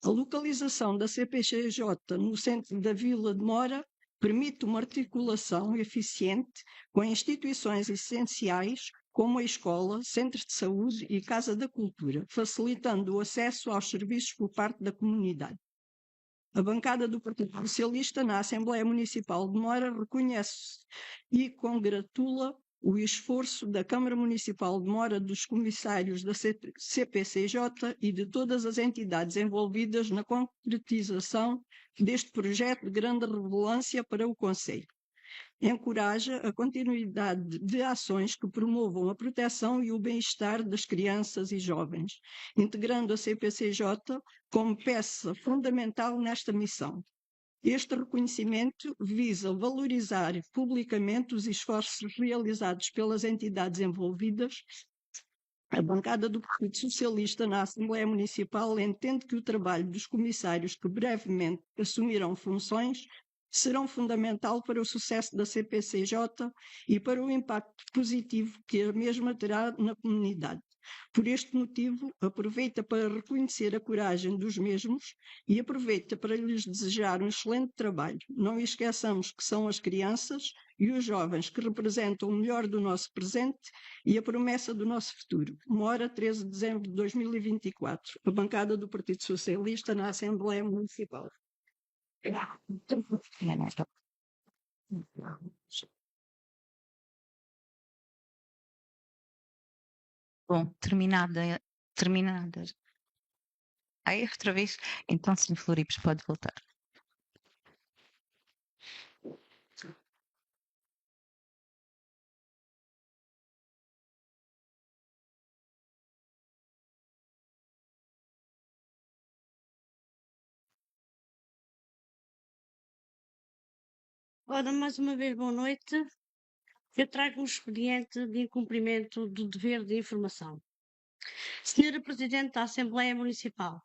A localização da CPCJ no centro da Vila de Mora permite uma articulação eficiente com instituições essenciais como a escola, centros de saúde e Casa da Cultura, facilitando o acesso aos serviços por parte da comunidade. A bancada do Partido Socialista na Assembleia Municipal de Mora reconhece e congratula o esforço da Câmara Municipal de Mora, dos comissários da CPCJ e de todas as entidades envolvidas na concretização deste projeto de grande relevância para o Concelho. Encoraja a continuidade de ações que promovam a proteção e o bem-estar das crianças e jovens, integrando a CPCJ como peça fundamental nesta missão. Este reconhecimento visa valorizar publicamente os esforços realizados pelas entidades envolvidas. A bancada do Partido Socialista na Assembleia Municipal entende que o trabalho dos comissários que brevemente assumirão funções serão fundamental para o sucesso da CPCJ e para o impacto positivo que a mesma terá na comunidade. Por este motivo, aproveita para reconhecer a coragem dos mesmos e aproveita para lhes desejar um excelente trabalho. Não esqueçamos que são as crianças e os jovens que representam o melhor do nosso presente e a promessa do nosso futuro. Mora, 13 de dezembro de 2024. A bancada do Partido Socialista na Assembleia Municipal. Bom, terminadas. Aí, outra vez. Então, sim, Floripes, pode voltar. Ora, mais uma vez, boa noite. Eu trago um expediente de incumprimento do dever de informação. Senhora Presidente da Assembleia Municipal,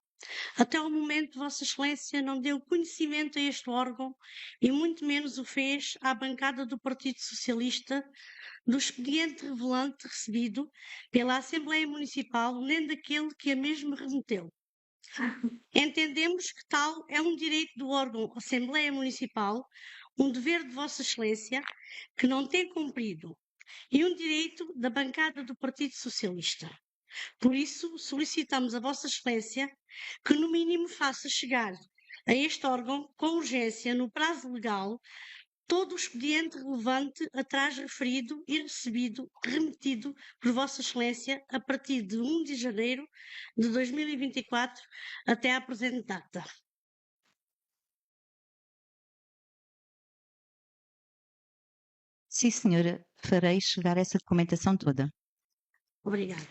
até o momento Vossa Excelência não deu conhecimento a este órgão e muito menos o fez à bancada do Partido Socialista do expediente revelante recebido pela Assembleia Municipal, nem daquele que a mesma remeteu. Entendemos que tal é um direito do órgão Assembleia Municipal, um dever de Vossa Excelência que não tem cumprido e um direito da bancada do Partido Socialista. Por isso, solicitamos a Vossa Excelência que, no mínimo, faça chegar a este órgão, com urgência, no prazo legal, todo o expediente relevante atrás referido e remetido por Vossa Excelência a partir de 1 de janeiro de 2024 até à presente data. Sim, senhora. farei chegar essa documentação toda. Obrigada.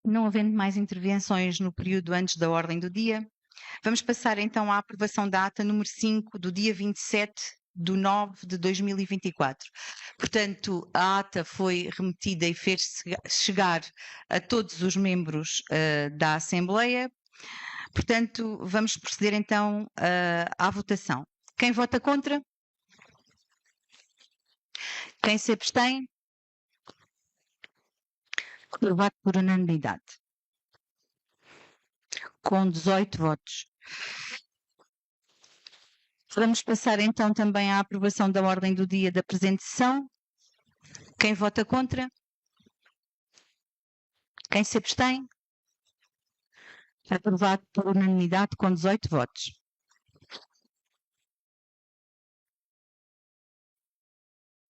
Não havendo mais intervenções no período antes da ordem do dia, vamos passar então à aprovação da ata número 5 do dia 27/9/2024. Portanto, a ata foi remetida e fez chegar a todos os membros da Assembleia. Portanto, vamos proceder então à votação. Quem vota contra? Quem se abstém? Aprovado por unanimidade. Com 18 votos. Vamos passar então também à aprovação da ordem do dia da presente sessão. Quem vota contra? Quem se abstém? Aprovado por unanimidade com 18 votos.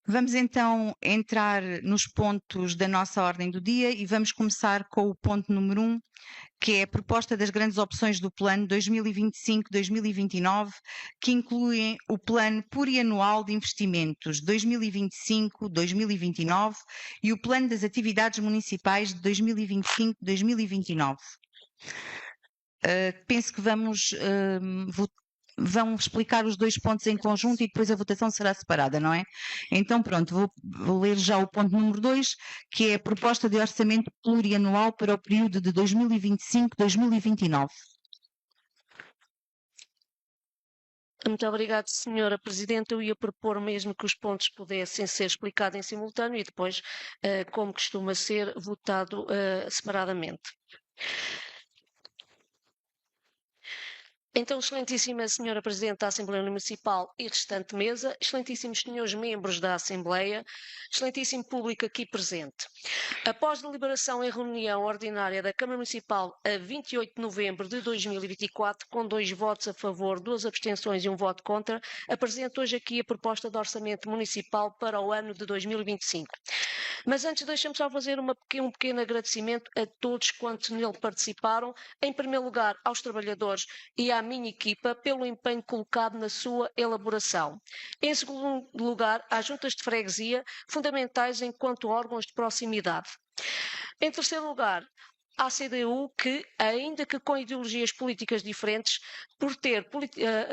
Vamos então entrar nos pontos da nossa ordem do dia e vamos começar com o ponto número 1, que é a proposta das grandes opções do plano 2025-2029, que incluem o plano plurianual de investimentos 2025-2029 e o plano das atividades municipais de 2025-2029. Penso que vamos explicar os dois pontos em conjunto e depois a votação será separada, não é? Então pronto, vou ler já o ponto número 2, que é a proposta de orçamento plurianual para o período de 2025-2029. Muito obrigada, Senhora Presidente. Eu ia propor mesmo que os pontos pudessem ser explicados em simultâneo e depois, como costuma ser, votado separadamente. Então, excelentíssima Senhora Presidente da Assembleia Municipal e restante mesa, excelentíssimos senhores membros da Assembleia, excelentíssimo público aqui presente. Após deliberação em reunião ordinária da Câmara Municipal a 28 de novembro de 2024, com 2 votos a favor, 2 abstenções e 1 voto contra, apresento hoje aqui a proposta de orçamento municipal para o ano de 2025. Mas antes deixa-me só fazer um pequeno agradecimento a todos quantos nele participaram, em primeiro lugar aos trabalhadores e à minha equipa pelo empenho colocado na sua elaboração. Em segundo lugar, às juntas de freguesia, fundamentais enquanto órgãos de proximidade. Em terceiro lugar, à CDU, que, ainda que com ideologias políticas diferentes, por ter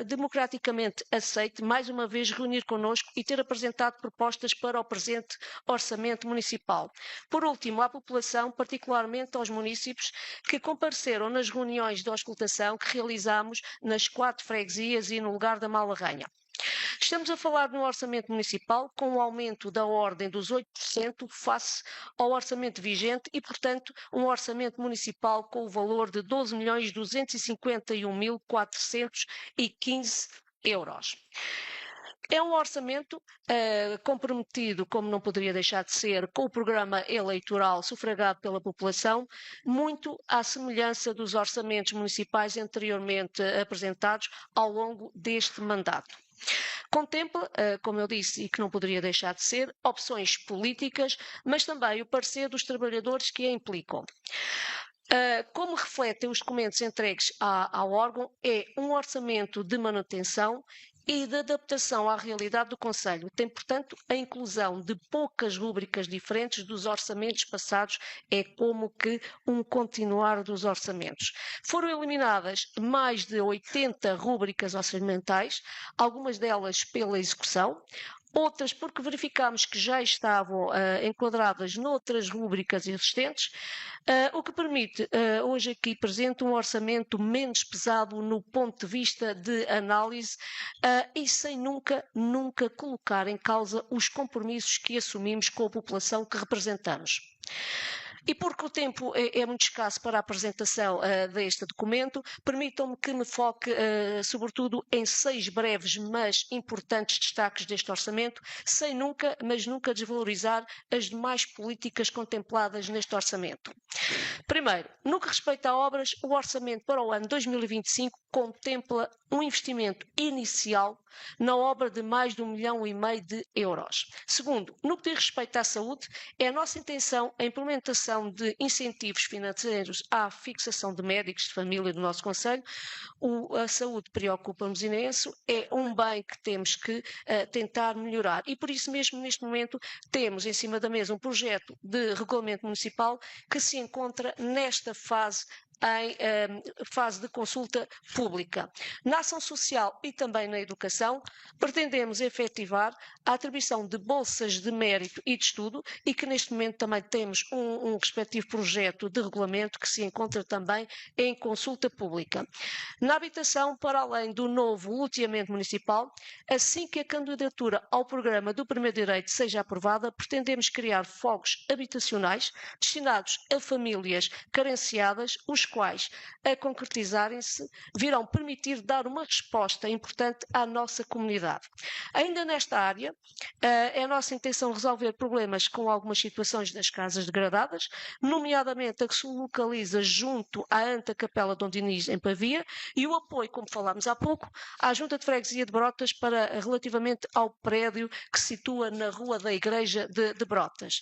democraticamente aceite, mais uma vez, reunir connosco e ter apresentado propostas para o presente orçamento municipal. Por último, à população, particularmente aos munícipes, que compareceram nas reuniões de auscultação que realizámos nas 4 freguesias e no lugar da Malarranha. Estamos a falar de um orçamento municipal com um aumento da ordem dos 8% face ao orçamento vigente e, portanto, um orçamento municipal com o valor de 12.251.415 euros. É um orçamento comprometido, como não poderia deixar de ser, com o programa eleitoral sufragado pela população, muito à semelhança dos orçamentos municipais anteriormente apresentados ao longo deste mandato. Contempla, como eu disse e que não poderia deixar de ser, opções políticas, mas também o parecer dos trabalhadores que a implicam. Como refletem os documentos entregues ao órgão, é um orçamento de manutenção e de adaptação à realidade do Conselho. Tem, portanto, a inclusão de poucas rúbricas diferentes dos orçamentos passados, é como que um continuar dos orçamentos. Foram eliminadas mais de 80 rúbricas orçamentais, algumas delas pela execução, outras porque verificámos que já estavam enquadradas noutras rúbricas existentes, o que permite hoje aqui presente um orçamento menos pesado no ponto de vista de análise e sem nunca colocar em causa os compromissos que assumimos com a população que representamos. E porque o tempo é muito escasso para a apresentação deste documento, permitam-me que me foque sobretudo em 6 breves, mas importantes destaques deste orçamento, sem nunca, mas nunca desvalorizar as demais políticas contempladas neste orçamento. Primeiro, no que respeita a obras, o orçamento para o ano 2025 contempla um investimento inicial na obra de mais de 1,5 milhão de euros. Segundo, no que diz respeito à saúde, é a nossa intenção a implementação de incentivos financeiros à fixação de médicos de família do nosso Conselho. A saúde preocupa-nos imenso, é um bem que temos que tentar melhorar e por isso mesmo neste momento temos em cima da mesa um projeto de regulamento municipal que se encontra nesta fase em fase de consulta pública. Na ação social e também na educação, pretendemos efetivar a atribuição de bolsas de mérito e de estudo e que neste momento também temos um respectivo projeto de regulamento que se encontra também em consulta pública. Na habitação, para além do novo loteamento municipal, assim que a candidatura ao programa do primeiro direito seja aprovada, pretendemos criar fogos habitacionais destinados a famílias carenciadas, os quais, a concretizarem-se, virão permitir dar uma resposta importante à nossa comunidade. Ainda nesta área, é a nossa intenção resolver problemas com algumas situações das casas degradadas, nomeadamente a que se localiza junto à Anta Capela Dom Dinis, em Pavia, e o apoio, como falámos há pouco, à Junta de Freguesia de Brotas relativamente ao prédio que se situa na Rua da Igreja de Brotas.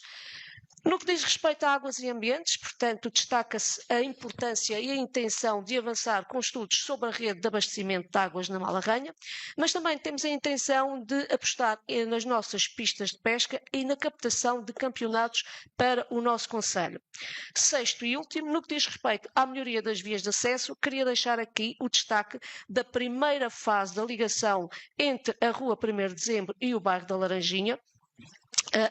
No que diz respeito a águas e ambientes, portanto, destaca-se a importância e a intenção de avançar com estudos sobre a rede de abastecimento de águas na Malarranha, mas também temos a intenção de apostar nas nossas pistas de pesca e na captação de campeonatos para o nosso concelho. Sexto e último, no que diz respeito à melhoria das vias de acesso, queria deixar aqui o destaque da primeira fase da ligação entre a Rua 1º de Dezembro e o bairro da Laranjinha,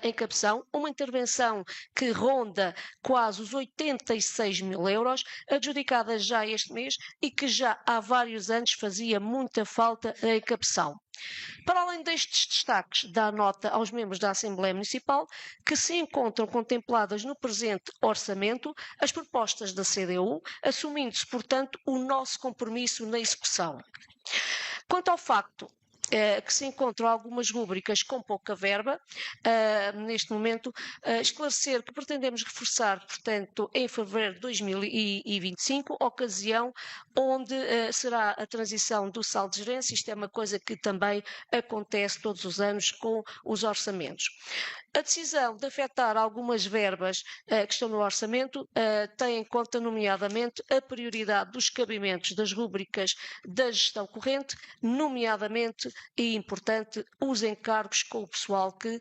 em Capção, uma intervenção que ronda quase os 86 mil euros, adjudicada já este mês e que já há vários anos fazia muita falta em Capção. Para além destes destaques, dá nota aos membros da Assembleia Municipal que se encontram contempladas no presente orçamento as propostas da CDU, assumindo-se, portanto, o nosso compromisso na execução. Quanto ao facto que se encontram algumas rúbricas com pouca verba, neste momento, esclarecer que pretendemos reforçar, portanto, em fevereiro de 2025, ocasião onde será a transição do saldo de gerência. Isto é uma coisa que também acontece todos os anos com os orçamentos. A decisão de afetar algumas verbas que estão no orçamento tem em conta, nomeadamente, a prioridade dos cabimentos das rúbricas da gestão corrente, nomeadamente e importante, os encargos com o pessoal, que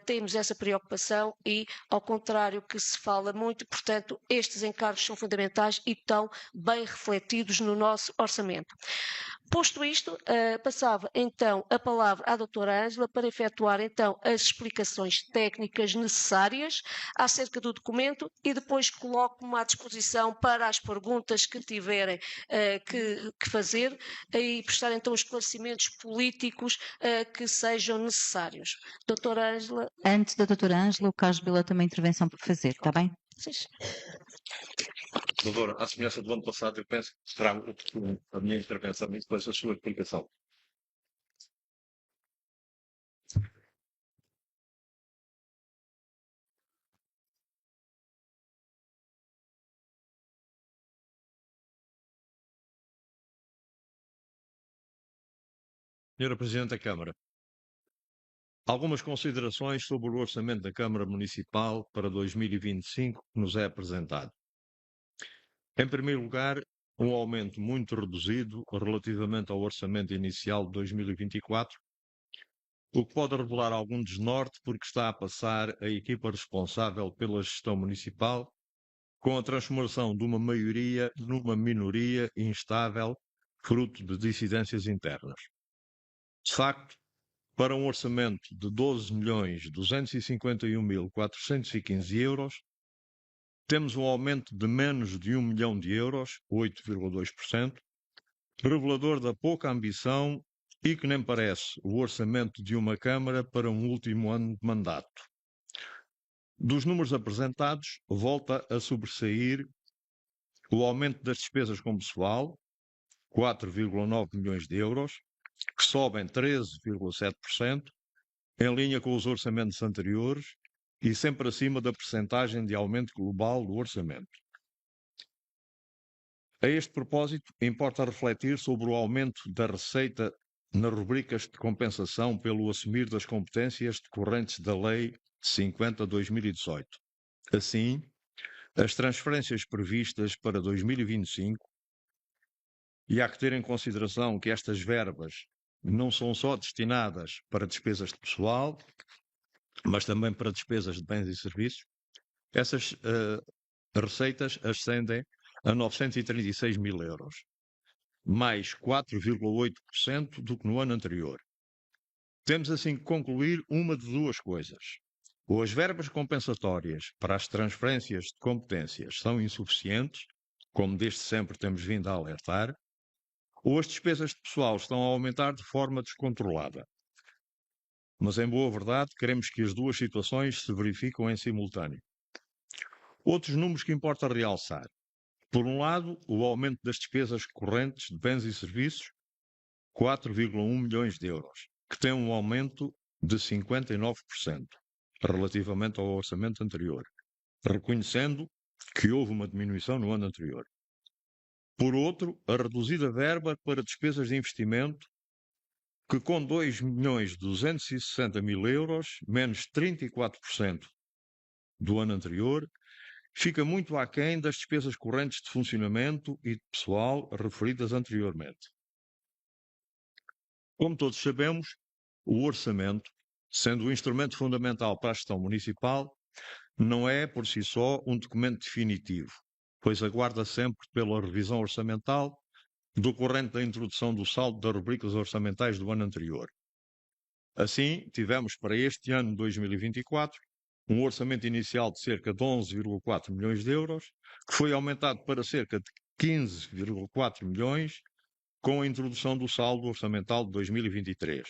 temos essa preocupação e, ao contrário que se fala muito, portanto, estes encargos são fundamentais e estão bem refletidos no nosso orçamento. Posto isto, passava então a palavra à doutora Ângela para efetuar então as explicações técnicas necessárias acerca do documento e depois coloco-me à disposição para as perguntas que tiverem que fazer e prestar então os esclarecimentos políticos que sejam necessários. Doutora Ângela. Antes da doutora Ângela, o Carlos Bila tem uma intervenção para fazer, está bem? Sim. Doutora, à semelhança do ano passado, eu penso que será a minha intervenção e depois a sua explicação. Senhora Presidente da Câmara, algumas considerações sobre o orçamento da Câmara Municipal para 2025 que nos é apresentado. Em primeiro lugar, um aumento muito reduzido relativamente ao orçamento inicial de 2024, o que pode revelar algum desnorte porque está a passar a equipa responsável pela gestão municipal com a transformação de uma maioria numa minoria instável, fruto de dissidências internas. De facto, para um orçamento de 12.251.415 euros, temos um aumento de menos de 1 milhão de euros, 8,2%, revelador da pouca ambição e que nem parece o orçamento de uma Câmara para um último ano de mandato. Dos números apresentados, volta a sobressair o aumento das despesas com pessoal, 4,9 milhões de euros, que sobem 13,7%, em linha com os orçamentos anteriores e sempre acima da percentagem de aumento global do orçamento. A este propósito, importa refletir sobre o aumento da receita nas rubricas de compensação pelo assumir das competências decorrentes da Lei 50/2018. Assim, as transferências previstas para 2025, e há que ter em consideração que estas verbas não são só destinadas para despesas de pessoal, mas também para despesas de bens e serviços, essas receitas ascendem a 936 mil euros, mais 4,8% do que no ano anterior. Temos assim que concluir uma de duas coisas. Ou as verbas compensatórias para as transferências de competências são insuficientes, como desde sempre temos vindo a alertar, ou as despesas de pessoal estão a aumentar de forma descontrolada. Mas, em boa verdade, queremos que as duas situações se verificam em simultâneo. Outros números que importa realçar. Por um lado, o aumento das despesas correntes de bens e serviços, 4,1 milhões de euros, que tem um aumento de 59% relativamente ao orçamento anterior, reconhecendo que houve uma diminuição no ano anterior. Por outro, a reduzida verba para despesas de investimento, que com 2.260 mil euros, menos 34% do ano anterior, fica muito aquém das despesas correntes de funcionamento e de pessoal referidas anteriormente. Como todos sabemos, o orçamento, sendo o instrumento fundamental para a gestão municipal, não é, por si só, um documento definitivo, pois aguarda sempre pela revisão orçamental decorrente da introdução do saldo das rubricas orçamentais do ano anterior. Assim, tivemos para este ano 2024 um orçamento inicial de cerca de 11,4 milhões de euros, que foi aumentado para cerca de 15,4 milhões com a introdução do saldo orçamental de 2023.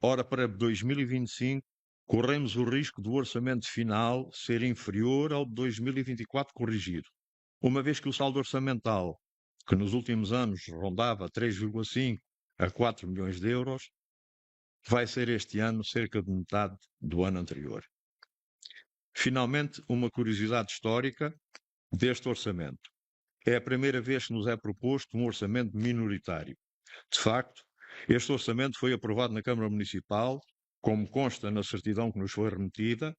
Ora, para 2025, corremos o risco do orçamento final ser inferior ao de 2024 corrigido, uma vez que o saldo orçamental, que nos últimos anos rondava 3,5 a 4 milhões de euros, vai ser este ano cerca de metade do ano anterior. Finalmente, uma curiosidade histórica deste orçamento. É a primeira vez que nos é proposto um orçamento minoritário. De facto, este orçamento foi aprovado na Câmara Municipal, como consta na certidão que nos foi remetida,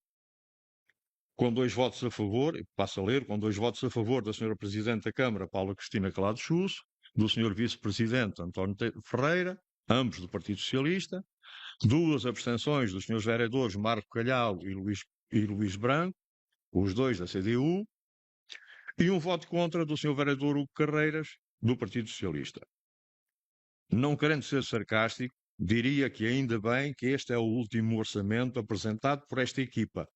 com 2 votos a favor, e passo a ler, com 2 votos a favor da Sra. Presidente da Câmara, Paula Cristina Calado Chusso, do Sr. Vice-Presidente António Ferreira, ambos do Partido Socialista, 2 abstenções dos Srs. Vereadores Marco Calhau e Luís Branco, os 2 da CDU, e um voto contra do Sr. Vereador Hugo Carreiras, do Partido Socialista. Não querendo ser sarcástico, diria que ainda bem que este é o último orçamento apresentado por esta equipa.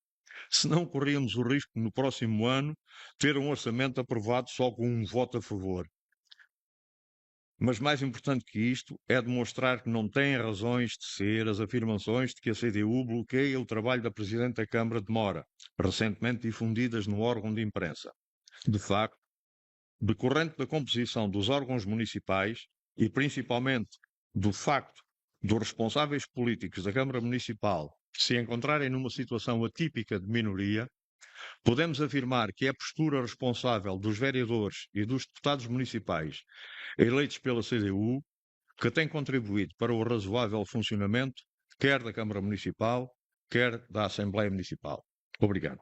Senão corríamos o risco, no próximo ano, ter um orçamento aprovado só com um voto a favor. Mas mais importante que isto é demonstrar que não têm razões de ser as afirmações de que a CDU bloqueia o trabalho da Presidente da Câmara de Mora, recentemente difundidas no órgão de imprensa. De facto, decorrente da composição dos órgãos municipais e principalmente do facto dos responsáveis políticos da Câmara Municipal se encontrarem numa situação atípica de minoria, podemos afirmar que é a postura responsável dos vereadores e dos deputados municipais eleitos pela CDU que tem contribuído para o razoável funcionamento quer da Câmara Municipal, quer da Assembleia Municipal. Obrigado.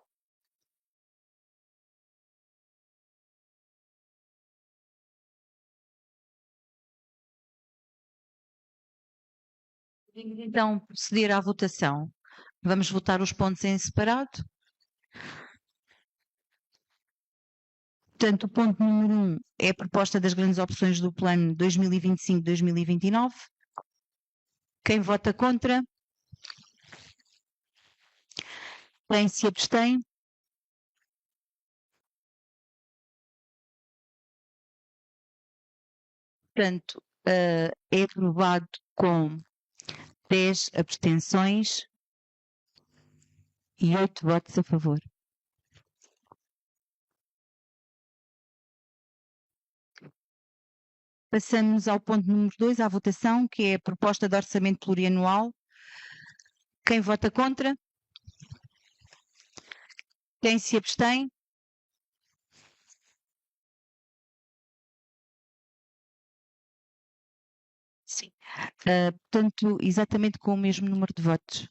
Então, proceder à votação. Vamos votar os pontos em separado. Portanto, o ponto número 1 é a proposta das grandes opções do plano 2025-2029. Quem vota contra? Quem se abstém? Portanto, é aprovado com 10 abstenções e 8 votos a favor. Passamos ao ponto número 2, à votação, que é a proposta de orçamento plurianual. Quem vota contra? Quem se abstém? Sim. Portanto, exatamente com o mesmo número de votos.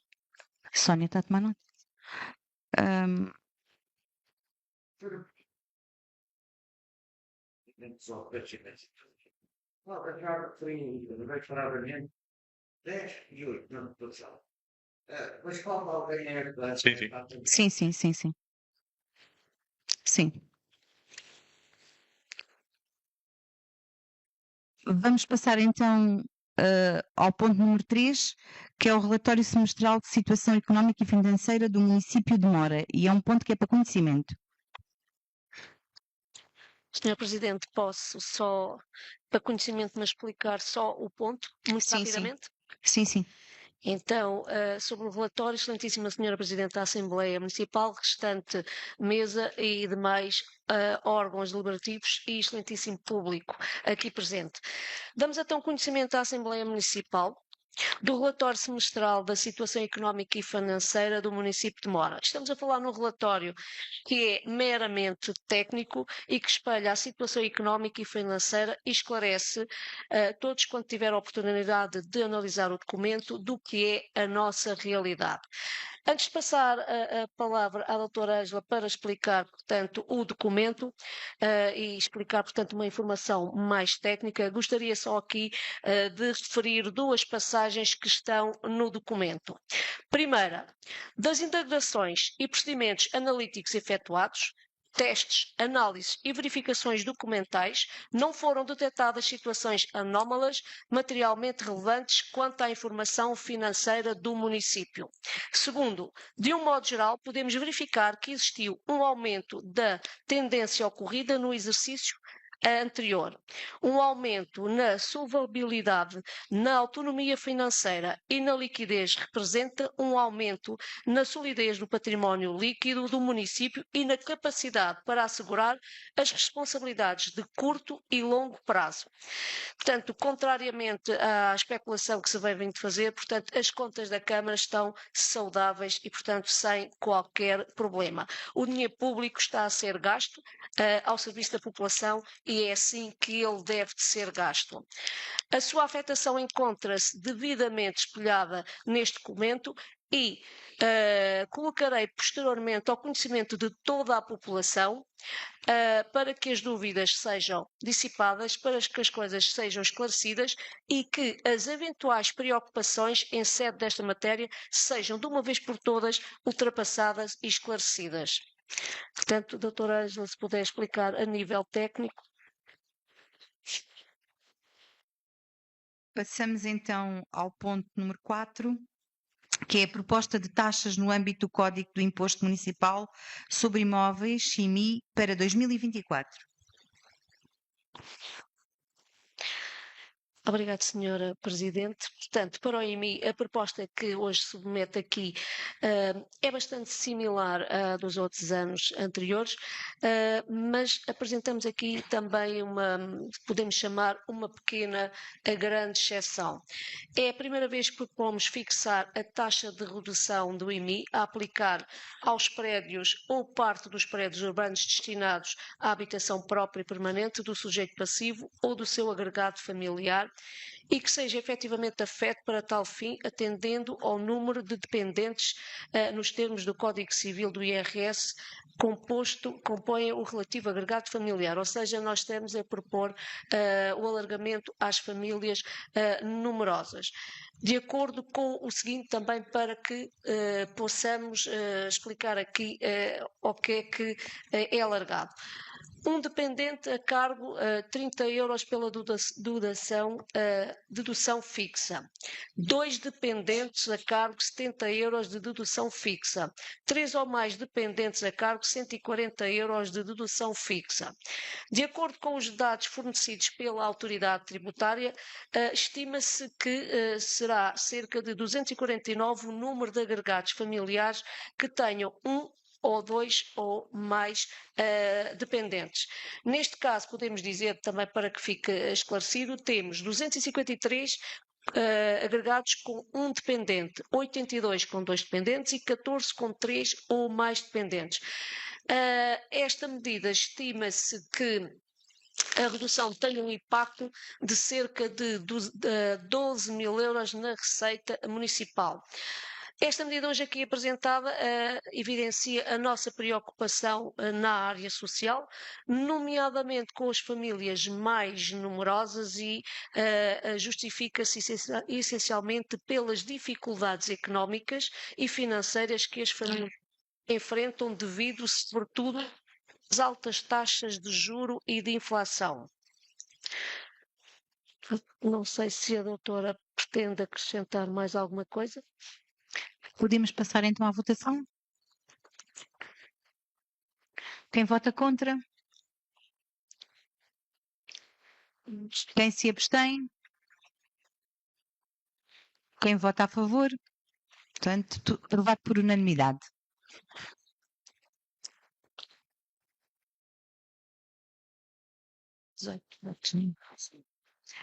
Sónia está a tomar nota? Sim, sim. Sim. Sim. Vamos passar então ao ponto número 3, que é o relatório semestral de situação económica e financeira do município de Mora, e é um ponto que é para conhecimento. Senhor Presidente, posso só, para conhecimento, me explicar só o ponto, muito Sim. rapidamente? Sim. Então, sobre o relatório, Excelentíssima Senhora Presidente da Assembleia Municipal, restante mesa e demais órgãos deliberativos e excelentíssimo público aqui presente. Damos então conhecimento à Assembleia Municipal do relatório semestral da situação económica e financeira do município de Mora. Estamos a falar num relatório que é meramente técnico e que espelha a situação económica e financeira e esclarece todos quando tiver a oportunidade de analisar o documento do que é a nossa realidade. Antes de passar a palavra à doutora Ângela para explicar, portanto, o documento e explicar, portanto, uma informação mais técnica, gostaria só aqui de referir duas passagens que estão no documento. Primeira, das indagações e procedimentos analíticos efetuados, testes, análises e verificações documentais, não foram detectadas situações anómalas materialmente relevantes quanto à informação financeira do município. Segundo, de um modo geral, podemos verificar que existiu um aumento da tendência ocorrida no exercício anterior, um aumento na solvabilidade, na autonomia financeira e na liquidez representa um aumento na solidez do património líquido do município e na capacidade para assegurar as responsabilidades de curto e longo prazo. Portanto, contrariamente à especulação que se vem vindo fazer, portanto, as contas da Câmara estão saudáveis e, portanto, sem qualquer problema. O dinheiro público está a ser gasto ao serviço da população e é assim que ele deve de ser gasto. A sua afetação encontra-se devidamente espelhada neste documento e colocarei posteriormente ao conhecimento de toda a população para que as dúvidas sejam dissipadas, para que as coisas sejam esclarecidas e que as eventuais preocupações em sede desta matéria sejam de uma vez por todas ultrapassadas e esclarecidas. Portanto, doutora Ângela, se puder explicar a nível técnico. Passamos então ao ponto número 4, que é a proposta de taxas no âmbito do Código do Imposto Municipal sobre Imóveis, IMI, para 2024. Obrigada, Senhora Presidente. Portanto, para o IMI, a proposta que hoje submete aqui é bastante similar à dos outros anos anteriores, mas apresentamos aqui também podemos chamar uma pequena a grande exceção. É a primeira vez que propomos fixar a taxa de redução do IMI a aplicar aos prédios ou parte dos prédios urbanos destinados à habitação própria e permanente do sujeito passivo ou do seu agregado familiar e que seja efetivamente afeto para tal fim, atendendo ao número de dependentes nos termos do Código Civil do IRS compõem o relativo agregado familiar, ou seja, nós estamos a propor o alargamento às famílias numerosas. De acordo com o seguinte, também para que possamos explicar aqui o que é alargado. Um dependente a cargo, 30 euros pela dedução fixa. 2 dependentes a cargo, 70 euros de dedução fixa. 3 ou mais dependentes a cargo, 140 euros de dedução fixa. De acordo com os dados fornecidos pela autoridade tributária, estima-se que será cerca de 249 o número de agregados familiares que tenham um ou 2 ou mais dependentes. Neste caso, podemos dizer também, para que fique esclarecido, temos 253 agregados com um dependente, 82 com 2 dependentes e 14 com 3 ou mais dependentes. Esta medida estima-se que a redução tem um impacto de cerca de 12 mil euros na receita municipal. Esta medida hoje aqui apresentada evidencia a nossa preocupação na área social, nomeadamente com as famílias mais numerosas e justifica-se essencialmente pelas dificuldades económicas e financeiras que as famílias enfrentam devido, sobretudo, às altas taxas de juro e de inflação. Não sei se a doutora pretende acrescentar mais alguma coisa. Podemos passar então à votação? Quem vota contra? Quem se abstém? Quem vota a favor? Portanto, aprovado por unanimidade.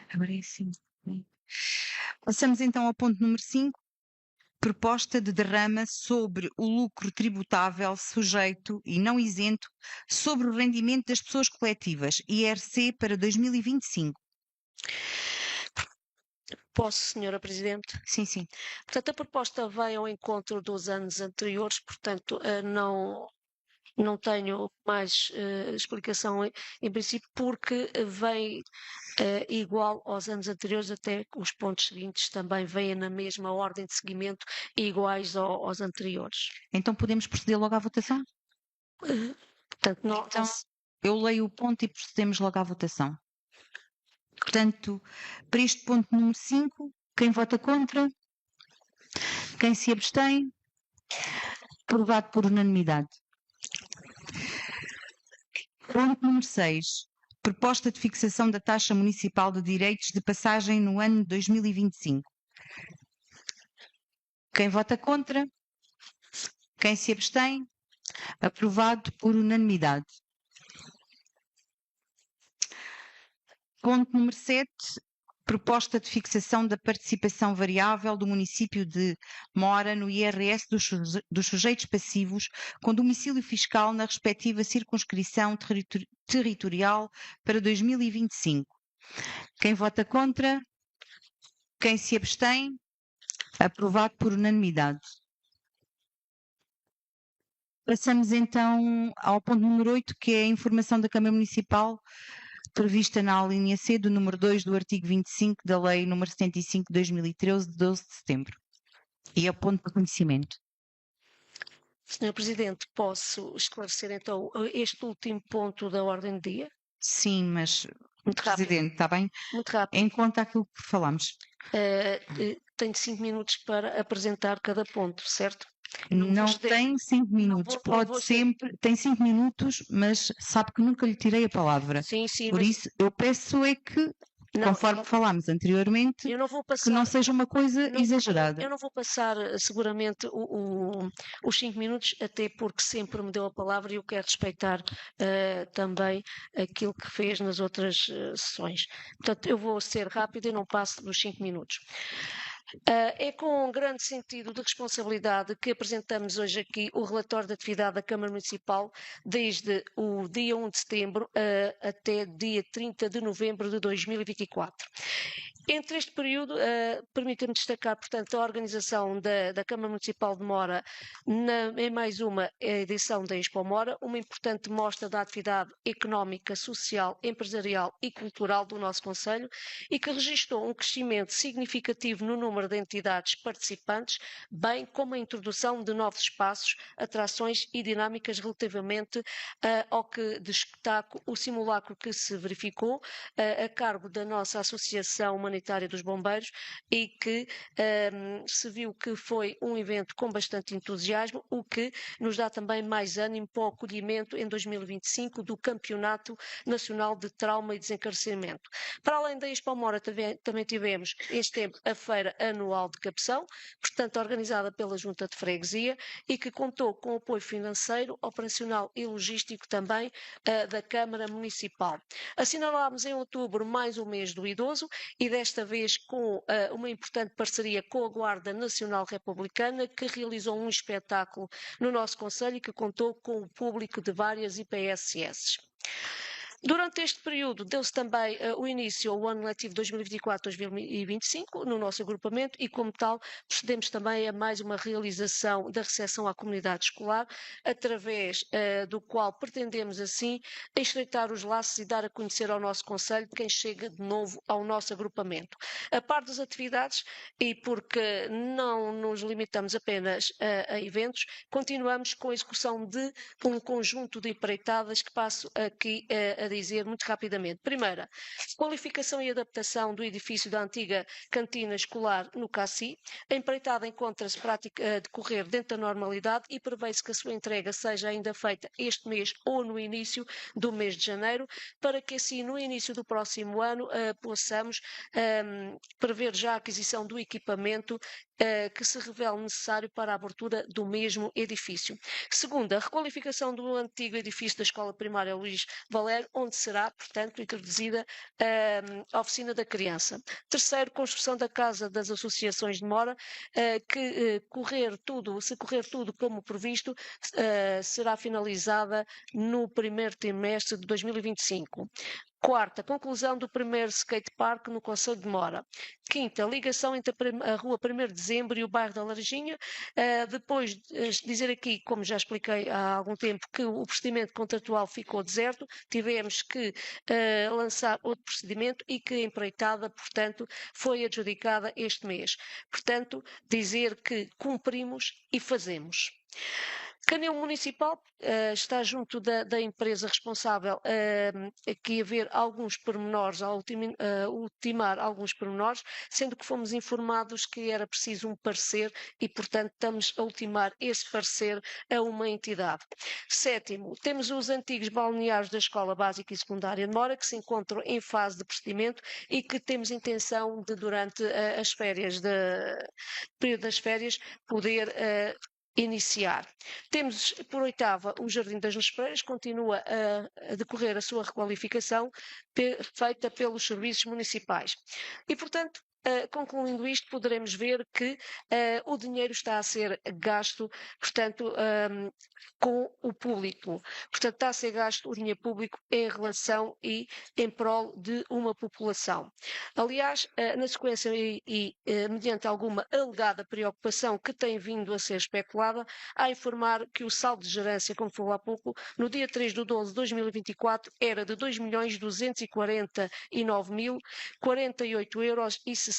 Agora é assim. Passamos então ao ponto número 5. Proposta de derrama sobre o lucro tributável sujeito e não isento sobre o rendimento das pessoas coletivas, IRC, para 2025. Posso, Senhora Presidente? Sim, sim. Portanto, a proposta vem ao encontro dos anos anteriores, portanto, não tenho mais explicação em princípio, porque vem igual aos anos anteriores, até os pontos seguintes também vêm na mesma ordem de seguimento, iguais aos anteriores. Então podemos proceder logo à votação? Portanto, então, eu leio o ponto e procedemos logo à votação. Portanto, para este ponto número 5, quem vota contra? Quem se abstém? Aprovado por unanimidade. Ponto número 6. Proposta de fixação da taxa municipal de direitos de passagem no ano de 2025. Quem vota contra? Quem se abstém? Aprovado por unanimidade. Ponto número 7. Proposta de fixação da participação variável do município de Mora no IRS dos sujeitos passivos com domicílio fiscal na respectiva circunscrição territorial para 2025. Quem vota contra? Quem se abstém? Aprovado por unanimidade. Passamos então ao ponto número 8, que é a informação da Câmara Municipal prevista na alínea C do número 2 do artigo 25 da Lei nº 75 de 2013, de 12 de setembro. E é o ponto de conhecimento. Senhor Presidente, posso esclarecer então este último ponto da ordem do dia? Sim, mas, Muito rápido. Presidente, está bem? Muito rápido. Em conta aquilo que falamos. Tenho 5 minutos para apresentar cada ponto, certo? Não tem 5 minutos, pode sempre, tem 5 minutos, mas sabe que nunca lhe tirei a palavra. Sim, sim. Por isso, eu peço é que, conforme falámos anteriormente, que não seja uma coisa exagerada. Eu não vou passar seguramente os 5 minutos, até porque sempre me deu a palavra e eu quero respeitar também aquilo que fez nas outras sessões. Portanto, eu vou ser rápida e não passo dos 5 minutos. É com um grande sentido de responsabilidade que apresentamos hoje aqui o relatório de atividade da Câmara Municipal desde o dia 1 de setembro até dia 30 de novembro de 2024. Entre este período, permita-me destacar, portanto, a organização da Câmara Municipal de Mora em mais uma edição da Expo Mora, uma importante mostra da atividade económica, social, empresarial e cultural do nosso concelho e que registrou um crescimento significativo no número de entidades participantes, bem como a introdução de novos espaços, atrações e dinâmicas relativamente ao que destaco o simulacro que se verificou a cargo da nossa Associação Humanitária dos Bombeiros e que se viu que foi um evento com bastante entusiasmo, o que nos dá também mais ânimo para o acolhimento em 2025 do Campeonato Nacional de Trauma e Desencarceramento. Para além da Expo Mora, também tivemos este tempo a Feira Anual de Capção, portanto organizada pela Junta de Freguesia e que contou com apoio financeiro, operacional e logístico também da Câmara Municipal. Assinalámos em outubro mais um mês do idoso e desta vez com uma importante parceria com a Guarda Nacional Republicana, que realizou um espetáculo no nosso concelho e que contou com o público de várias IPSS. Durante este período deu-se também o início ao ano letivo 2024-2025 no nosso agrupamento e, como tal, procedemos também a mais uma realização da recepção à comunidade escolar, através do qual pretendemos, assim, estreitar os laços e dar a conhecer ao nosso concelho quem chega de novo ao nosso agrupamento. A par das atividades, e porque não nos limitamos apenas a eventos, continuamos com a execução de um conjunto de empreitadas que passo aqui a dizer muito rapidamente. Primeira, qualificação e adaptação do edifício da antiga cantina escolar no Cassi. A empreitada encontra-se a decorrer dentro da normalidade e prevê-se que a sua entrega seja ainda feita este mês ou no início do mês de janeiro, para que assim no início do próximo ano possamos prever já a aquisição do equipamento que se revele necessário para a abertura do mesmo edifício. Segunda, a requalificação do antigo edifício da Escola Primária Luís Valério, onde será, portanto, introduzida a oficina da criança. Terceiro, construção da Casa das Associações de Mora, que se correr tudo como previsto, será finalizada no primeiro trimestre de 2025. Quarta, conclusão do primeiro skatepark no concelho de Mora. Quinta, ligação entre a rua 1º de Dezembro e o bairro da Laranjinha. Depois dizer aqui, como já expliquei há algum tempo, que o procedimento contratual ficou deserto, tivemos que lançar outro procedimento e que a empreitada, portanto, foi adjudicada este mês. Portanto, dizer que cumprimos e fazemos. Canil Municipal está junto da empresa responsável aqui a ver alguns pormenores, a ultimar alguns pormenores, sendo que fomos informados que era preciso um parecer e, portanto, estamos a ultimar esse parecer a uma entidade. Sétimo, temos os antigos balneários da Escola Básica e Secundária de Mora, que se encontram em fase de procedimento e que temos intenção de, durante as férias, período das férias, poder iniciar. Temos, por oitava, o Jardim das Nespreiras, continua a decorrer a sua requalificação feita pelos serviços municipais. E, portanto, concluindo isto, poderemos ver que o dinheiro está a ser gasto, portanto, com o público. Portanto, está a ser gasto o dinheiro público em relação e em prol de uma população. Aliás, na sequência e mediante alguma alegada preocupação que tem vindo a ser especulada, a informar que o saldo de gerência, como falou há pouco, no dia 3/12/2024 era de 2.249.048,62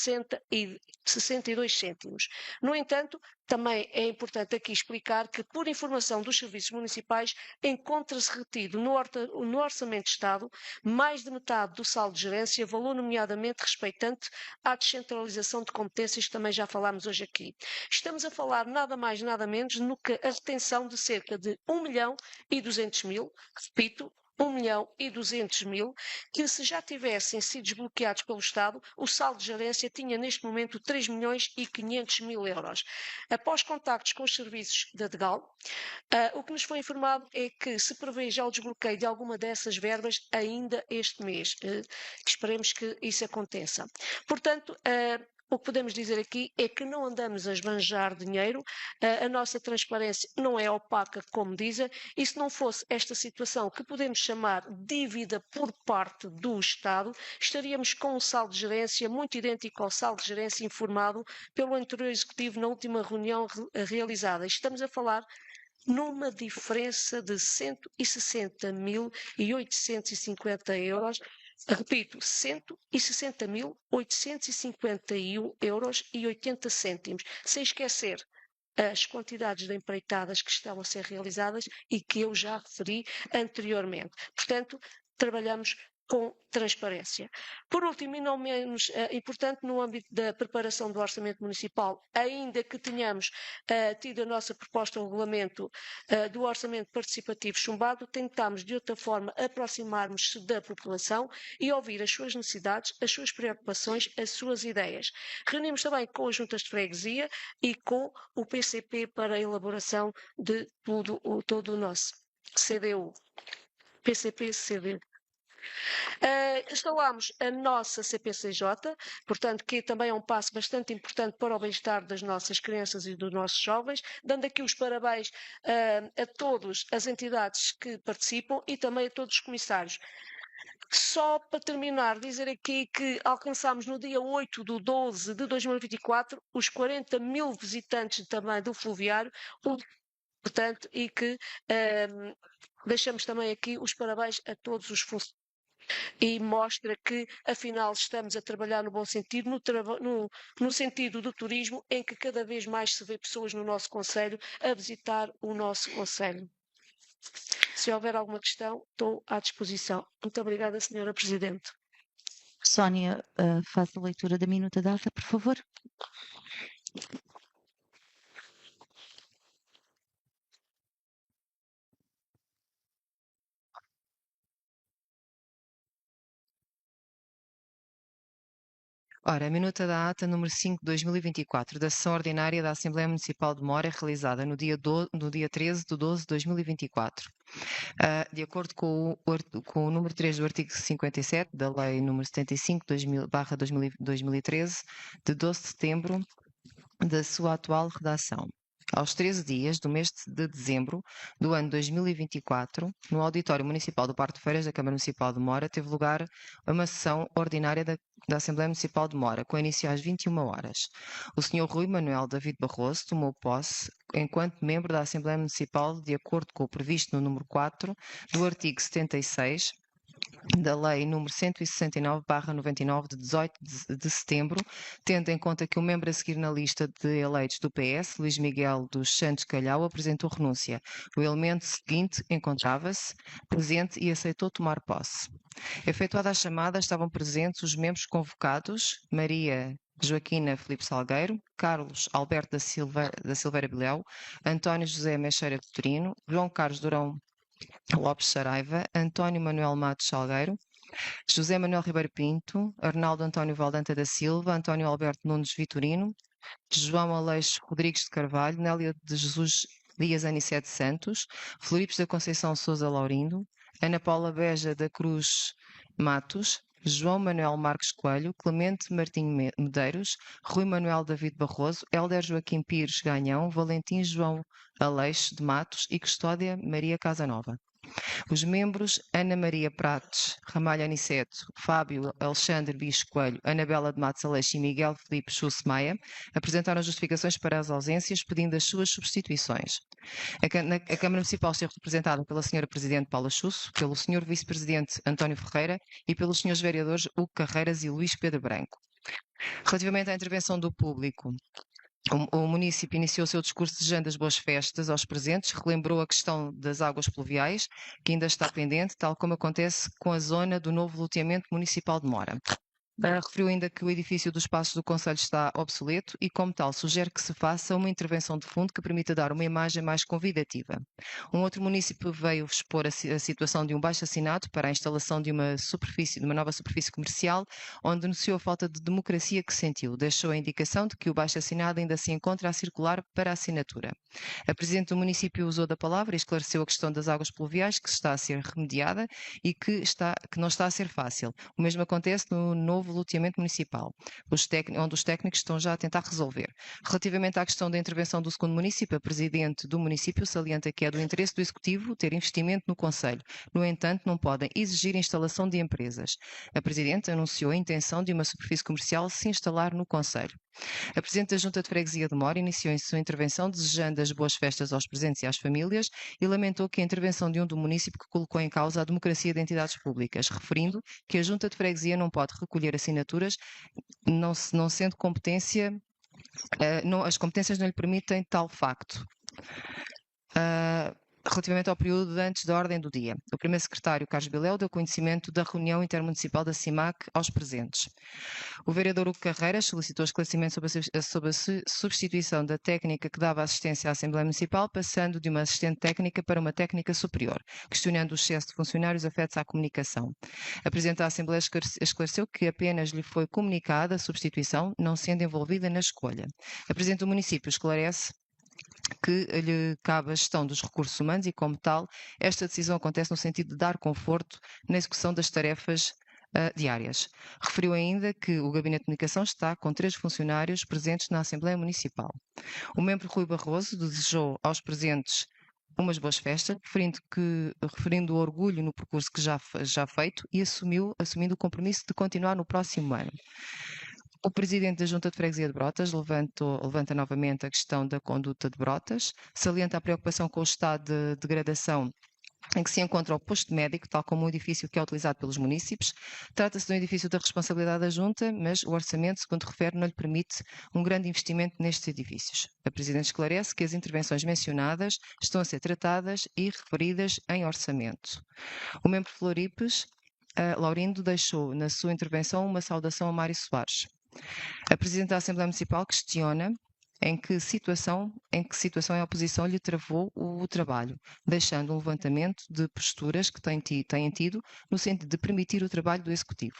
€. No entanto, também é importante aqui explicar que, por informação dos serviços municipais, encontra-se retido no Orçamento de Estado mais de metade do saldo de gerência, valor nomeadamente respeitante à descentralização de competências, que também já falámos hoje aqui. Estamos a falar nada mais, nada menos do que a retenção de cerca de 1.200.000, repito, 1.200.000, que se já tivessem sido desbloqueados pelo Estado, o saldo de gerência tinha neste momento 3.500.000 €. Após contactos com os serviços da DGAL, o que nos foi informado é que se prevê já o desbloqueio de alguma dessas verbas ainda este mês. Esperemos que isso aconteça. Portanto, o que podemos dizer aqui é que não andamos a esbanjar dinheiro, a nossa transparência não é opaca, como dizem, e se não fosse esta situação que podemos chamar dívida por parte do Estado, estaríamos com um saldo de gerência muito idêntico ao saldo de gerência informado pelo anterior Executivo na última reunião realizada. Estamos a falar numa diferença de 160.850 euros. Repito, 160.851 euros e 80 cêntimos, sem esquecer as quantidades de empreitadas que estão a ser realizadas e que eu já referi anteriormente. Portanto, trabalhamos com transparência. Por último, e não menos importante, no âmbito da preparação do Orçamento Municipal, ainda que tenhamos tido a nossa proposta de regulamento do Orçamento Participativo chumbado, tentámos de outra forma aproximarmos-se da população e ouvir as suas necessidades, as suas preocupações, as suas ideias. Reunimos também com as juntas de freguesia e com o PCP para a elaboração de todo o nosso CDU. PCP-CD. Instalámos a nossa CPCJ, portanto, que também é um passo bastante importante para o bem-estar das nossas crianças e dos nossos jovens, dando aqui os parabéns a todas as entidades que participam e também a todos os comissários. Só para terminar, dizer aqui que alcançámos no dia 8 de 12 de 2024 os 40.000 visitantes também do Fluviário, portanto, e que deixamos também aqui os parabéns a todos os funcionários. E mostra que, afinal, estamos a trabalhar no bom sentido, no sentido do turismo, em que cada vez mais se vê pessoas no nosso concelho a visitar o nosso concelho. Se houver alguma questão, estou à disposição. Muito obrigada, Senhora Presidente. Sónia, faça a leitura da minuta da ata, por favor. Ora, a minuta da ata número 5 de 2024 da sessão ordinária da Assembleia Municipal de Mora, realizada no dia 13 de 12 de 2024. De acordo com o número 3 do artigo 57 da Lei número 75/2013, de 12 de setembro, da sua atual redação. Aos 13 dias do mês de dezembro do ano 2024, no Auditório Municipal do Parque de Feiras da Câmara Municipal de Mora, teve lugar uma sessão ordinária da Assembleia Municipal de Mora, com início às 21 horas. O Sr. Rui Manuel David Barroso tomou posse enquanto membro da Assembleia Municipal, de acordo com o previsto no número 4 do artigo 76 da Lei nº 169/99 de 18 de setembro, tendo em conta que o membro a seguir na lista de eleitos do PS, Luís Miguel dos Santos Calhau, apresentou renúncia. O elemento seguinte encontrava-se presente e aceitou tomar posse. Efetuada a chamada, estavam presentes os membros convocados: Maria Joaquina Filipe Salgueiro, Carlos Alberto da Silveira Bilhau, António José Meixeira Vitorino, João Carlos Durão Lopes Saraiva, António Manuel Matos Salgueiro, José Manuel Ribeiro Pinto, Arnaldo António Valdanta da Silva, António Alberto Nunes Vitorino, João Aleixo Rodrigues de Carvalho, Nélia de Jesus Dias Anissete Santos, Floripes da Conceição Sousa Laurindo, Ana Paula Beja da Cruz Matos, João Manuel Marques Coelho, Clemente Martinho Medeiros, Rui Manuel David Barroso, Hélder Joaquim Pires Ganhão, Valentim João Aleixo de Matos e Custódia Maria Casanova. Os membros Ana Maria Prates Ramalho Aniceto, Fábio Alexandre Bicho Coelho, Anabela de Matos Aleixo e Miguel Filipe Chusse Maia apresentaram justificações para as ausências, pedindo as suas substituições. A Câmara Municipal esteve representada pela Sra. Presidente Paula Chusso, pelo Sr. Vice-Presidente António Ferreira e pelos Srs. Vereadores Hugo Carreiras e Luís Pedro Branco. Relativamente à intervenção do público, o município iniciou o seu discurso desejando as boas festas aos presentes, relembrou a questão das águas pluviais, que ainda está pendente, tal como acontece com a zona do novo loteamento municipal de Mora. Referiu ainda que o edifício dos Passos do Concelho está obsoleto e, como tal, sugere que se faça uma intervenção de fundo que permita dar uma imagem mais convidativa. Um outro município veio expor a situação de um baixo-assinado para a instalação de uma nova superfície comercial, onde denunciou a falta de democracia que sentiu. Deixou a indicação de que o baixo-assinado ainda se encontra a circular para a assinatura. A Presidente do município usou da palavra e esclareceu a questão das águas pluviais, que está a ser remediada e que não está a ser fácil. O mesmo acontece no novo novo loteamento municipal, onde os técnicos estão já a tentar resolver. Relativamente à questão da intervenção do segundo município, a Presidente do município salienta que é do interesse do Executivo ter investimento no Conselho. No entanto, não podem exigir a instalação de empresas. A Presidente anunciou a intenção de uma superfície comercial se instalar no Conselho. A Presidente da Junta de Freguesia de Mora iniciou em sua intervenção desejando as boas festas aos presentes e às famílias e lamentou que a intervenção de um do município que colocou em causa a democracia de entidades públicas, referindo que a Junta de Freguesia não pode recolher assinaturas, não sendo competência, as competências não lhe permitem tal facto. Relativamente ao período antes da ordem do dia, o primeiro secretário, Carlos Biléu, deu conhecimento da reunião intermunicipal da CIMAC aos presentes. O vereador Hugo Carreiras solicitou esclarecimento sobre a substituição da técnica que dava assistência à Assembleia Municipal, passando de uma assistente técnica para uma técnica superior, questionando o excesso de funcionários afetos à comunicação. A Presidente da Assembleia esclareceu que apenas lhe foi comunicada a substituição, não sendo envolvida na escolha. A Presidente do município esclarece que lhe cabe a gestão dos recursos humanos e, como tal, esta decisão acontece no sentido de dar conforto na execução das tarefas diárias. Referiu ainda que o Gabinete de Comunicação está com 3 funcionários presentes na Assembleia Municipal. O membro Rui Barroso desejou aos presentes umas boas festas, referindo o orgulho no percurso que já feito e assumindo o compromisso de continuar no próximo ano. O Presidente da Junta de Freguesia de Brotas levanta novamente a questão da conduta de Brotas, salienta a preocupação com o estado de degradação em que se encontra o posto médico, tal como o edifício que é utilizado pelos municípios. Trata-se de um edifício da responsabilidade da Junta, mas o orçamento, segundo refere, não lhe permite um grande investimento nestes edifícios. A Presidente esclarece que as intervenções mencionadas estão a ser tratadas e referidas em orçamento. O membro Floripes, Laurindo, deixou na sua intervenção uma saudação a Mário Soares. A Presidente da Assembleia Municipal questiona em que situação a oposição lhe travou o trabalho, deixando um levantamento de posturas que têm tido no sentido de permitir o trabalho do Executivo.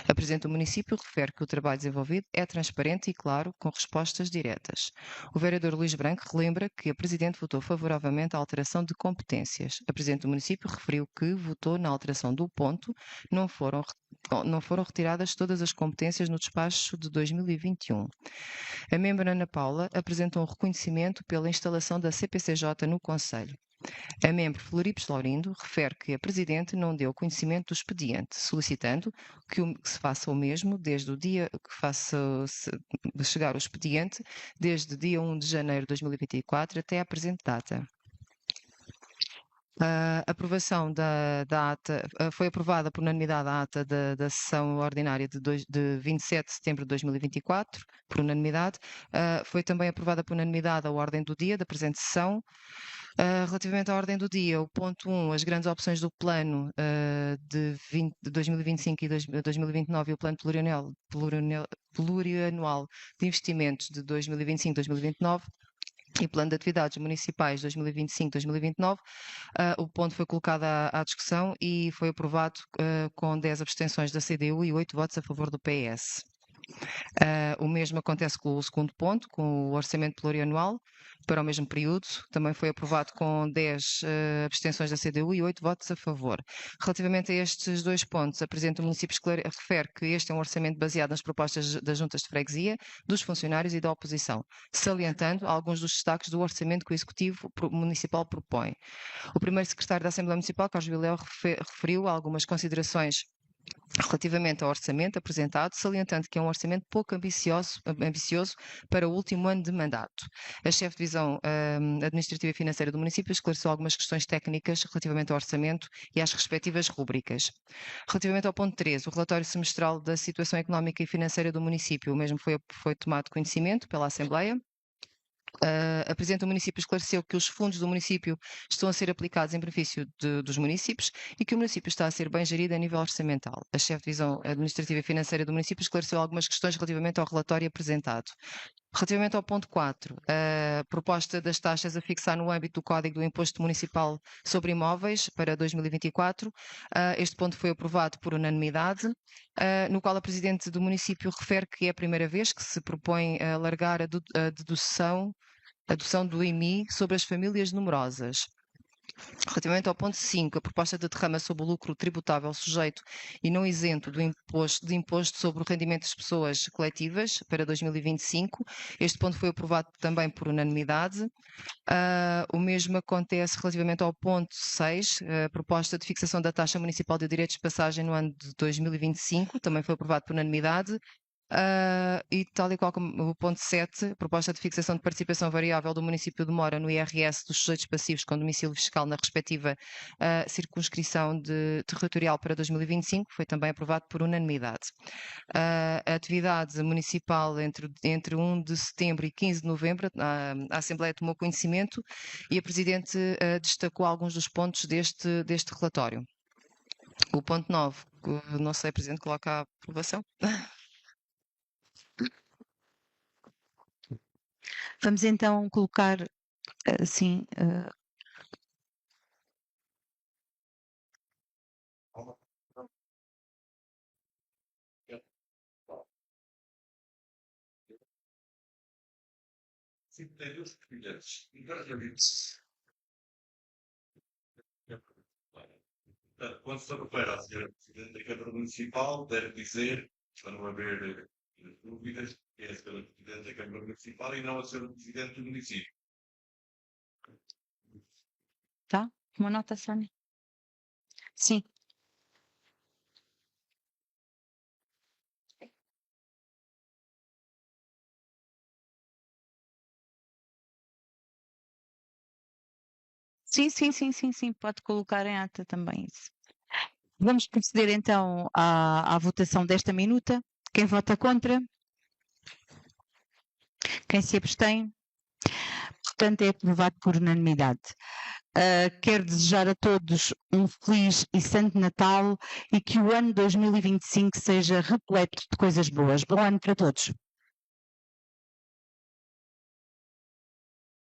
A Presidente do município refere que o trabalho desenvolvido é transparente e claro, com respostas diretas. O vereador Luís Branco relembra que a Presidente votou favoravelmente à alteração de competências. A Presidente do município referiu que votou na alteração do ponto, não foram retiradas todas as competências no despacho de 2021. A membra Ana Paula apresentou um reconhecimento pela instalação da CPCJ no Conselho. A membro Floripes Laurindo refere que a Presidente não deu conhecimento do expediente, solicitando que se faça o mesmo desde o dia que faça chegar o expediente, desde dia 1 de janeiro de 2024 até à presente data. A aprovação da ata foi aprovada por unanimidade a ata da sessão ordinária de 27 de setembro de 2024, por unanimidade. Foi também aprovada por unanimidade a ordem do dia da presente sessão. Relativamente à ordem do dia, o ponto 1, as grandes opções do plano de 2025 e 2029 e o plano plurianual de investimentos de 2025-2029 e Plano de Atividades Municipais 2025-2029, o ponto foi colocado à discussão e foi aprovado com 10 abstenções da CDU e 8 votos a favor do PS. O mesmo acontece com o segundo ponto, com o orçamento plurianual para o mesmo período, também foi aprovado com 10 abstenções da CDU e 8 votos a favor. Relativamente a estes dois pontos, a Presidente do município refere que este é um orçamento baseado nas propostas das juntas de freguesia, dos funcionários e da oposição, salientando alguns dos destaques do orçamento que o Executivo Municipal propõe. O primeiro secretário da Assembleia Municipal, Carlos Biléu, referiu algumas considerações relativamente ao orçamento apresentado, salientando que é um orçamento pouco ambicioso para o último ano de mandato. A chefe de divisão administrativa e financeira do município esclareceu algumas questões técnicas relativamente ao orçamento e às respectivas rúbricas. Relativamente ao ponto 3, o relatório semestral da situação económica e financeira do município, o mesmo foi tomado conhecimento pela Assembleia. A Presidente do município esclareceu que os fundos do município estão a ser aplicados em benefício dos municípios e que o município está a ser bem gerido a nível orçamental. A chefe de divisão administrativa e financeira do município esclareceu algumas questões relativamente ao relatório apresentado. Relativamente ao ponto 4, a proposta das taxas a fixar no âmbito do Código do Imposto Municipal sobre Imóveis para 2024, este ponto foi aprovado por unanimidade, no qual a Presidente do município refere que é a primeira vez que se propõe alargar a dedução do IMI sobre as famílias numerosas. Relativamente ao ponto 5, a proposta de derrama sobre o lucro tributável sujeito e não isento de imposto sobre o rendimento das pessoas coletivas para 2025. Este ponto foi aprovado também por unanimidade. O mesmo acontece relativamente ao ponto 6, a proposta de fixação da taxa municipal de direitos de passagem no ano de 2025, também foi aprovado por unanimidade. E tal e qual como o ponto 7, a proposta de fixação de participação variável do município de Mora no IRS dos sujeitos passivos com domicílio fiscal na respectiva circunscrição territorial para 2025 foi também aprovado por unanimidade. A atividade municipal entre 1 de setembro e 15 de novembro, a Assembleia tomou conhecimento e a Presidente destacou alguns dos pontos deste relatório. O ponto 9, não sei, Presidente, coloca a aprovação. Vamos então colocar assim. Quando se refere à senhora Presidente da Câmara Municipal, deve dizer, para não haver dúvidas, que é a senhora Presidente da Câmara Municipal e não a senhora Presidente do município. Tá? Uma nota, Sónia? Sim. Sim, pode colocar em ata também isso. Vamos proceder então à votação desta minuta. Quem vota contra? Quem se abstém? Portanto, é aprovado por unanimidade. Quero desejar a todos um feliz e santo Natal e que o ano 2025 seja repleto de coisas boas. Bom ano para todos.